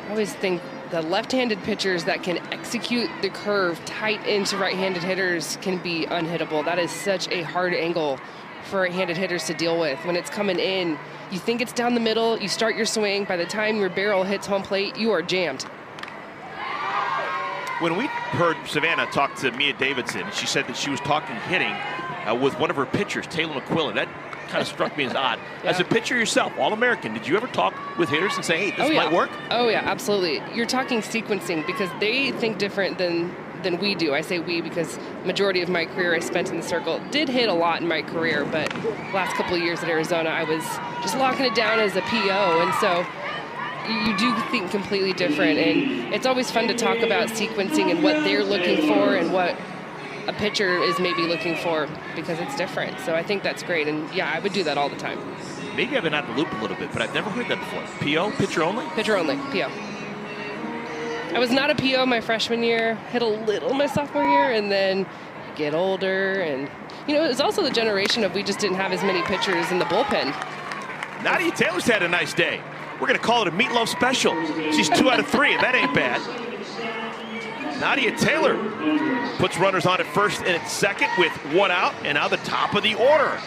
I always think the left-handed pitchers that can execute the curve tight into right-handed hitters can be unhittable. That is such a hard angle for right-handed hitters to deal with. When it's coming in, you think it's down the middle, you start your swing, by the time your barrel hits home plate, you are jammed. When we heard Savannah talk to Mia Davidson, she said that she was talking hitting with one of her pitchers, Taylor McQuillan. That kind of struck me as odd. As a pitcher yourself, All-American, did you ever talk with hitters and say, hey, this might work? Oh, yeah, absolutely. You're talking sequencing because they think different than we do. I say we because majority of my career I spent in the circle. Did hit a lot in my career, but last couple of years at Arizona, I was just locking it down as a PO. And so you do think completely different. And it's always fun to talk about sequencing and what they're looking for and what a pitcher is maybe looking for because it's different. So I think that's great. And yeah, I would do that all the time. Maybe I've been out of the loop a little bit, but I've never heard that before. PO, pitcher only? Pitcher only, PO. I was not a PO my freshman year, hit a little my sophomore year, and then get older. And, you know, it was also the generation of we just didn't have as many pitchers in the bullpen. Nadia Taylor's had a nice day. We're going to call it a meatloaf special. She's 2 out of 3, and that ain't bad. Nadia Taylor puts runners on at first and at second with 1 out, and now the top of the order.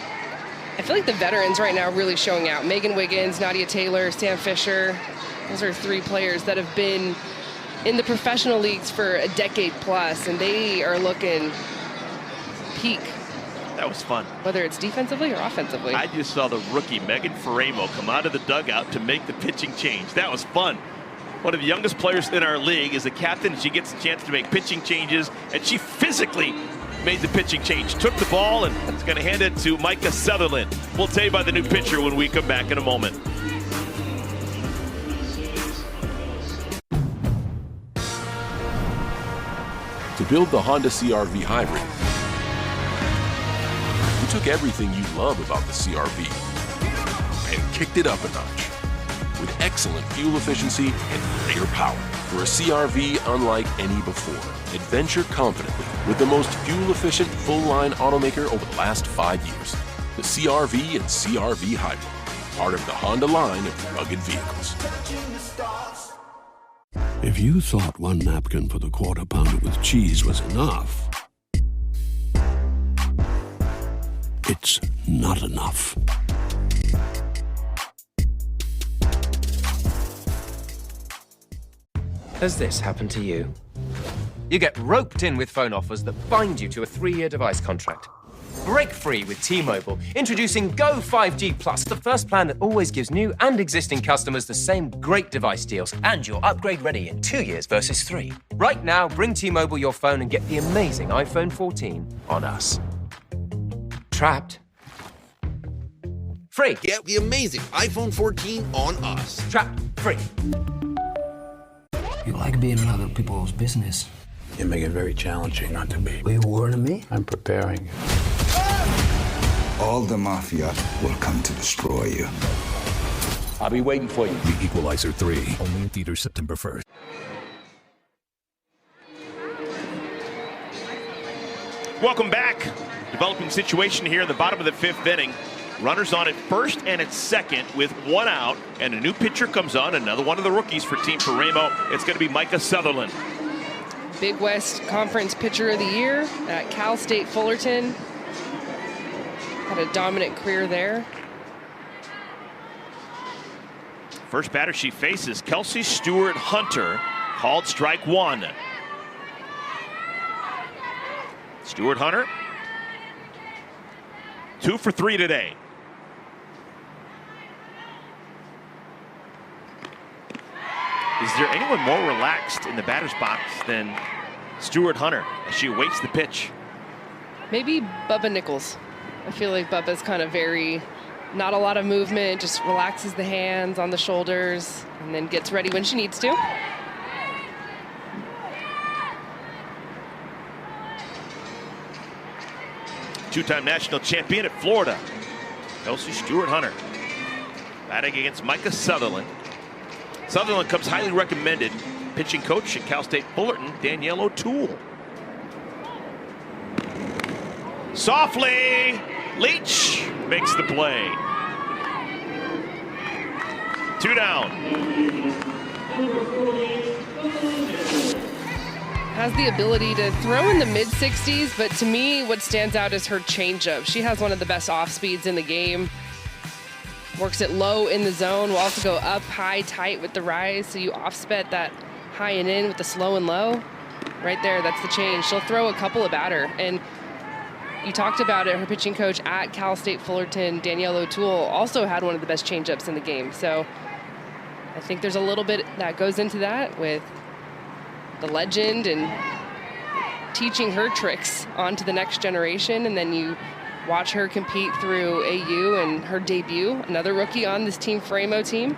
I feel like the veterans right now are really showing out. Megan Wiggins, Nadia Taylor, Sam Fisher. Those are 3 players that have been in the professional leagues for a decade plus, and they are looking peak. That was fun. Whether it's defensively or offensively. I just saw the rookie, Megan Faraimo, come out of the dugout to make the pitching change. That was fun. One of the youngest players in our league is the captain. She gets a chance to make pitching changes, and she physically made the pitching change. Took the ball and is going to hand it to Micah Sutherland. We'll tell you about the new pitcher when we come back in a moment. To build the Honda CR-V Hybrid, we took everything you love about the CR-V and kicked it up a notch with excellent fuel efficiency and greater power. For a CR-V unlike any before, adventure confidently with the most fuel-efficient full-line automaker over the last 5 years. The CR-V and CR-V Hybrid, part of the Honda line of rugged vehicles. If you thought 1 napkin for the Quarter Pounder with cheese was enough, it's not enough. Has this happened to you? You get roped in with phone offers that bind you to a 3-year device contract. Break free with T-Mobile, introducing Go 5G Plus, the first plan that always gives new and existing customers the same great device deals, and you're upgrade ready in 2 years versus 3. Right now, bring T-Mobile your phone and get the amazing iPhone 14 on us. Trapped? Free. Get the amazing iPhone 14 on us. Trapped. Free. You like being in other people's business. You make it very challenging not to be. Are you warning me? I'm preparing you. All the mafia will come to destroy you. I'll be waiting for you. The Equalizer 3, only in theaters September 1st. Welcome back. Developing situation here in the bottom of the 5th inning. Runners on at first and at second with 1 out, and a new pitcher comes on, another one of the rookies for Team Faraimo. It's going to be Micah Sutherland. Big West Conference Pitcher of the Year at Cal State Fullerton. Had a dominant career there. First batter she faces, Kelsey Stewart Hunter, called strike 1. Stewart Hunter, 2 for 3 today. Is there anyone more relaxed in the batter's box than Stewart Hunter as she awaits the pitch? Maybe Bubba Nichols. I feel like Bubba's kind of not a lot of movement, just relaxes the hands on the shoulders and then gets ready when she needs to. Two-time national champion at Florida, Kelsey Stewart Hunter, batting against Micah Sutherland. Sutherland comes highly recommended. Pitching coach at Cal State Fullerton, Danielle O'Toole. Softly, Leach makes the play. 2 down. Has the ability to throw in the mid-60s, but to me, what stands out is her changeup. She has one of the best off speeds in the game. Works it low in the zone. Will also go up, high, tight with the rise. So you off-sped that high and in with the slow and low. Right there, that's the change. She'll throw a couple of batter. And you talked about it, her pitching coach at Cal State Fullerton, Danielle O'Toole, also had one of the best changeups in the game. So I think there's a little bit that goes into that with the legend and teaching her tricks onto the next generation. And then you watch her compete through AU and her debut, another rookie on this Team Faraimo team.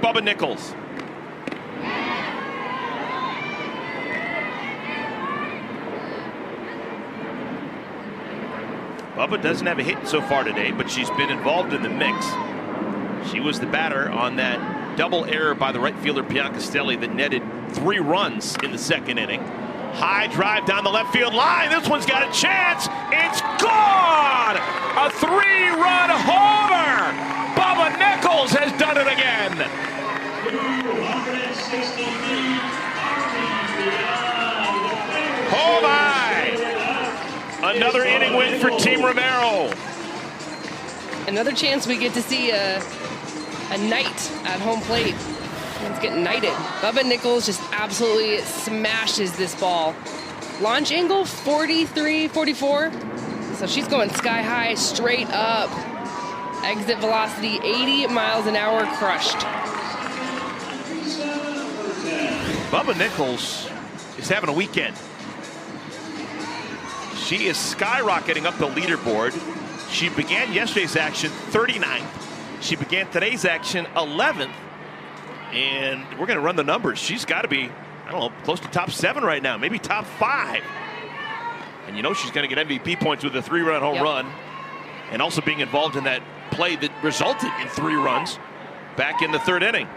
Bubba Nichols. Bubba doesn't have a hit so far today, but she's been involved in the mix. She was the batter on that double error by the right fielder Piancastelli that netted 3 runs in the second inning. High drive down the left field line. This one's got a chance. It's gone! A 3-run homer! Bubba Nichols has done it again. Oh my! Another inning win for Team Romero. Another chance we get to see a knight at home plate. He's getting knighted. Bubba Nichols just absolutely smashes this ball. Launch angle 43, 44. So she's going sky high, straight up. Exit velocity 80 miles an hour, crushed. Bubba Nichols is having a weekend. She is skyrocketing up the leaderboard. She began yesterday's action 39th. She began today's action 11th. And we're going to run the numbers. She's got to be, I don't know, close to top 7 right now, maybe top 5. And you know she's going to get MVP points with a 3-run home run. And also being involved in that play that resulted in 3 runs back in the 3rd inning.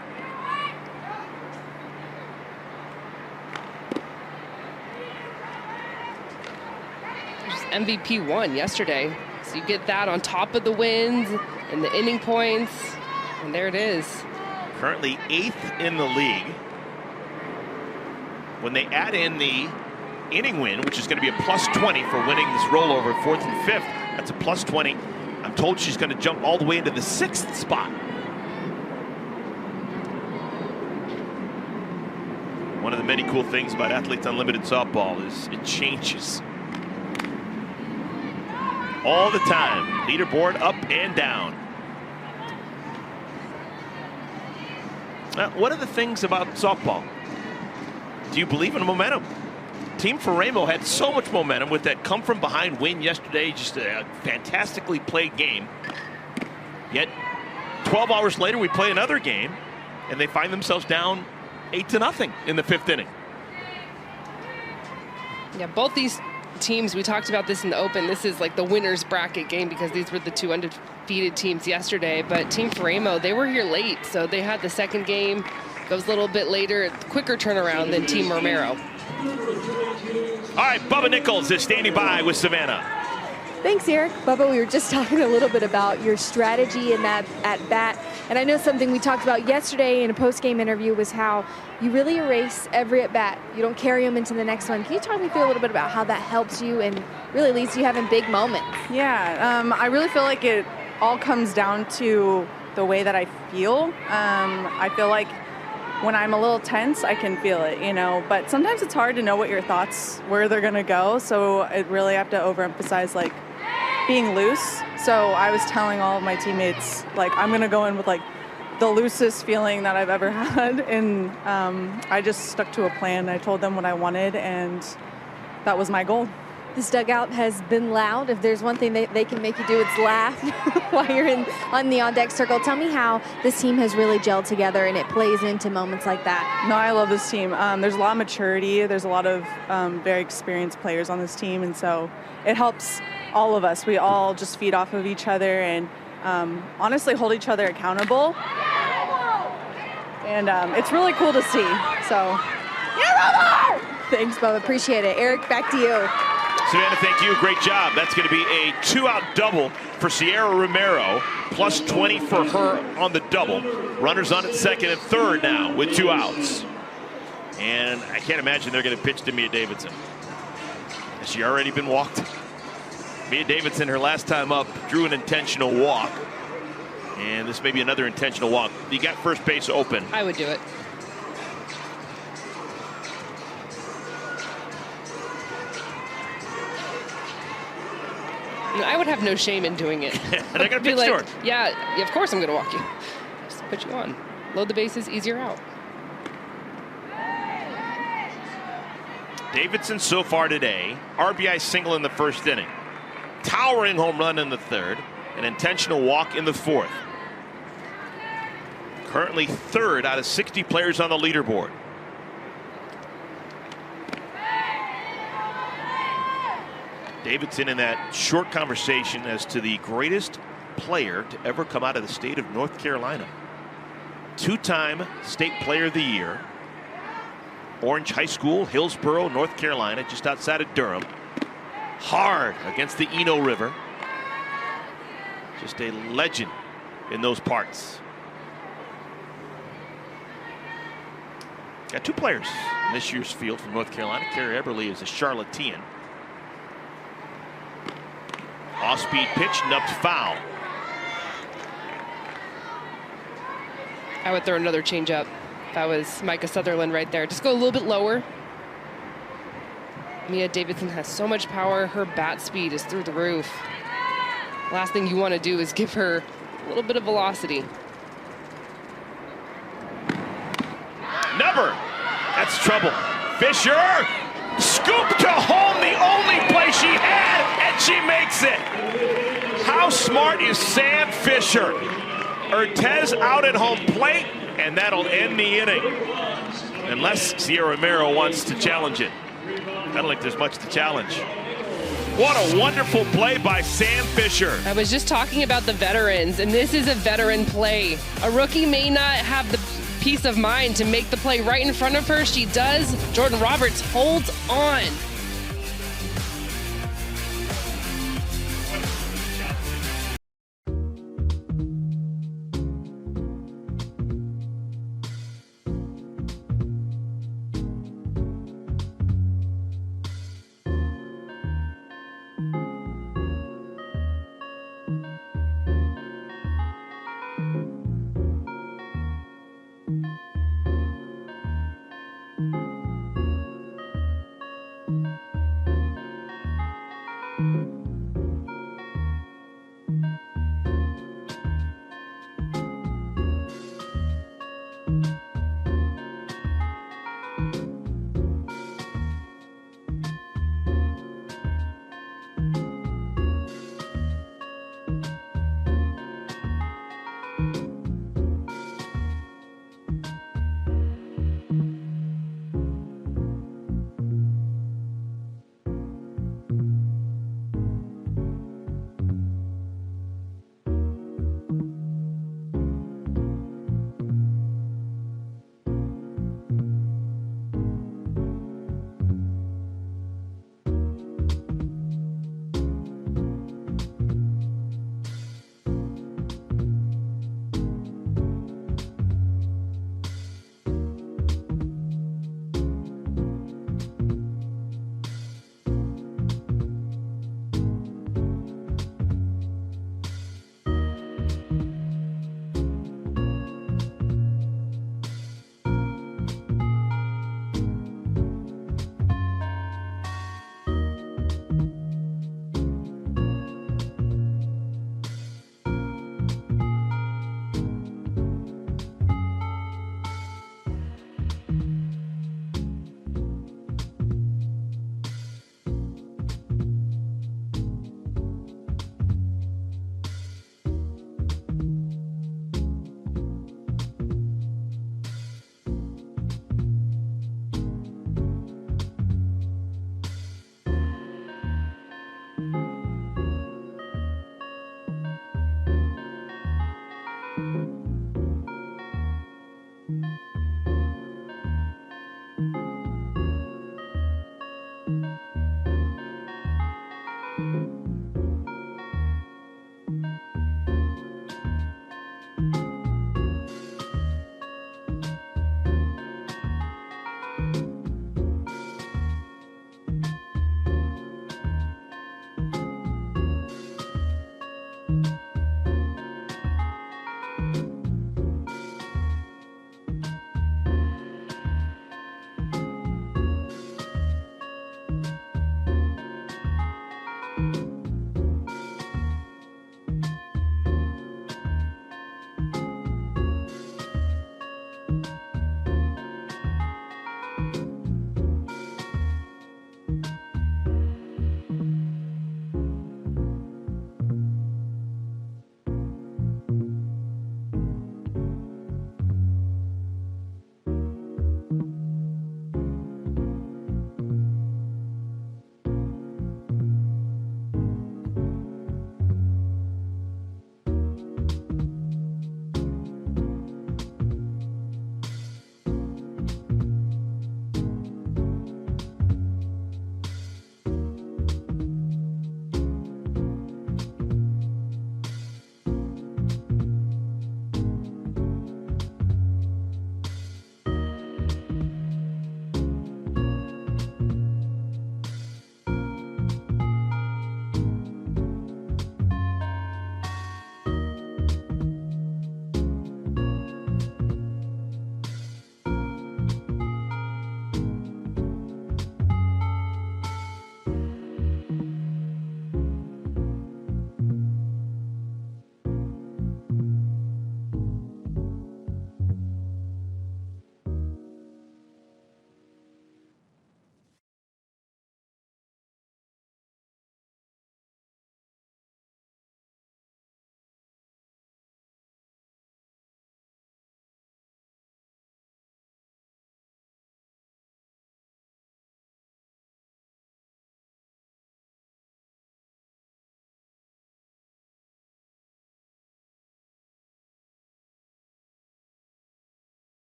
MVP won yesterday. So you get that on top of the wins and the inning points. And there it is. Currently 8th in the league. When they add in the inning win, which is going to be a plus 20 for winning this rollover 4th and 5th, that's a plus 20. I'm told she's going to jump all the way into the 6th spot. One of the many cool things about Athletes Unlimited softball is it changes all the time. Leaderboard up and down. Now, what are the things about softball? Do you believe in momentum? Team Faraimo had so much momentum with that come from behind win yesterday. Just a fantastically played game. Yet 12 hours later we play another game and they find themselves down 8-0 in the 5th inning. Yeah, both these teams, we talked about this in the open, this is like the winner's bracket game because these were the 2 undefeated teams yesterday. But Team Faraimo, they were here late, so they had the second game, goes a little bit later, quicker turnaround than Team Romero. All right, Bubba Nichols is standing by with Savannah. Thanks, Eric. Bubba, we were just talking a little bit about your strategy in that at-bat. And I know something we talked about yesterday in a post-game interview was how you really erase every at-bat. You don't carry them into the next one. Can you talk me through a little bit about how that helps you and really leads to you having big moments? Yeah, I really feel like it all comes down to the way that I feel. I feel like when I'm a little tense, I can feel it, you know, but sometimes it's hard to know what your thoughts, where they're going to go. So I really have to overemphasize, like, being loose. So I was telling all of my teammates, like, I'm going to go in with, like, the loosest feeling that I've ever had. And I just stuck to a plan. I told them what I wanted, and that was my goal. This dugout has been loud. If there's one thing they can make you do, it's laugh while you're on the on-deck circle. Tell me how this team has really gelled together and it plays into moments like that. No, I love this team. There's a lot of maturity. There's a lot of very experienced players on this team, and so it helps all of us. We all just feed off of each other and honestly hold each other accountable. And it's really cool to see. So, thanks, Bubba. Appreciate it. Eric, back to you. Savannah, thank you. Great job. That's going to be a 2-out double for Sierra Romero, plus 20 for her on the double. Runners on at second and third now with 2 outs. And I can't imagine they're going to pitch to Mia Davidson. Has she already been walked? Mia Davidson, her last time up, drew an intentional walk. And this may be another intentional walk. You got first base open. I would do it. I would have no shame in doing it. And I got to pitch like, short. yeah, of course I'm going to walk you. Just put you on. Load the bases, easier out. Davidson so far today, RBI single in the 1st inning. Towering home run in the 3rd. An intentional walk in the 4th. Currently 3rd out of 60 players on the leaderboard. Davidson in that short conversation as to the greatest player to ever come out of the state of North Carolina. Two-time State Player of the Year. Orange High School, Hillsborough, North Carolina, just outside of Durham. Hard against the Eno River. Just a legend in those parts. Got two players in this year's field from North Carolina. Carrie Eberly is a Charlottean. Off-speed pitch, nubbed foul. I would throw another changeup if I was Micah Sutherland right there. Just go a little bit lower. Mia Davidson has so much power. Her bat speed is through the roof. Last thing you want to do is give her a little bit of velocity. Number, that's trouble. Fisher, scoop to home, the only play she had, and she makes it. How smart is Sam Fisher? Urtez out at home plate, and that'll end the inning. Unless Sierra Romero wants to challenge it. I don't think there's much to challenge. What a wonderful play by Sam Fisher. I was just talking about the veterans, and this is a veteran play. A rookie may not have the peace of mind to make the play right in front of her. She does. Jordan Roberts holds on.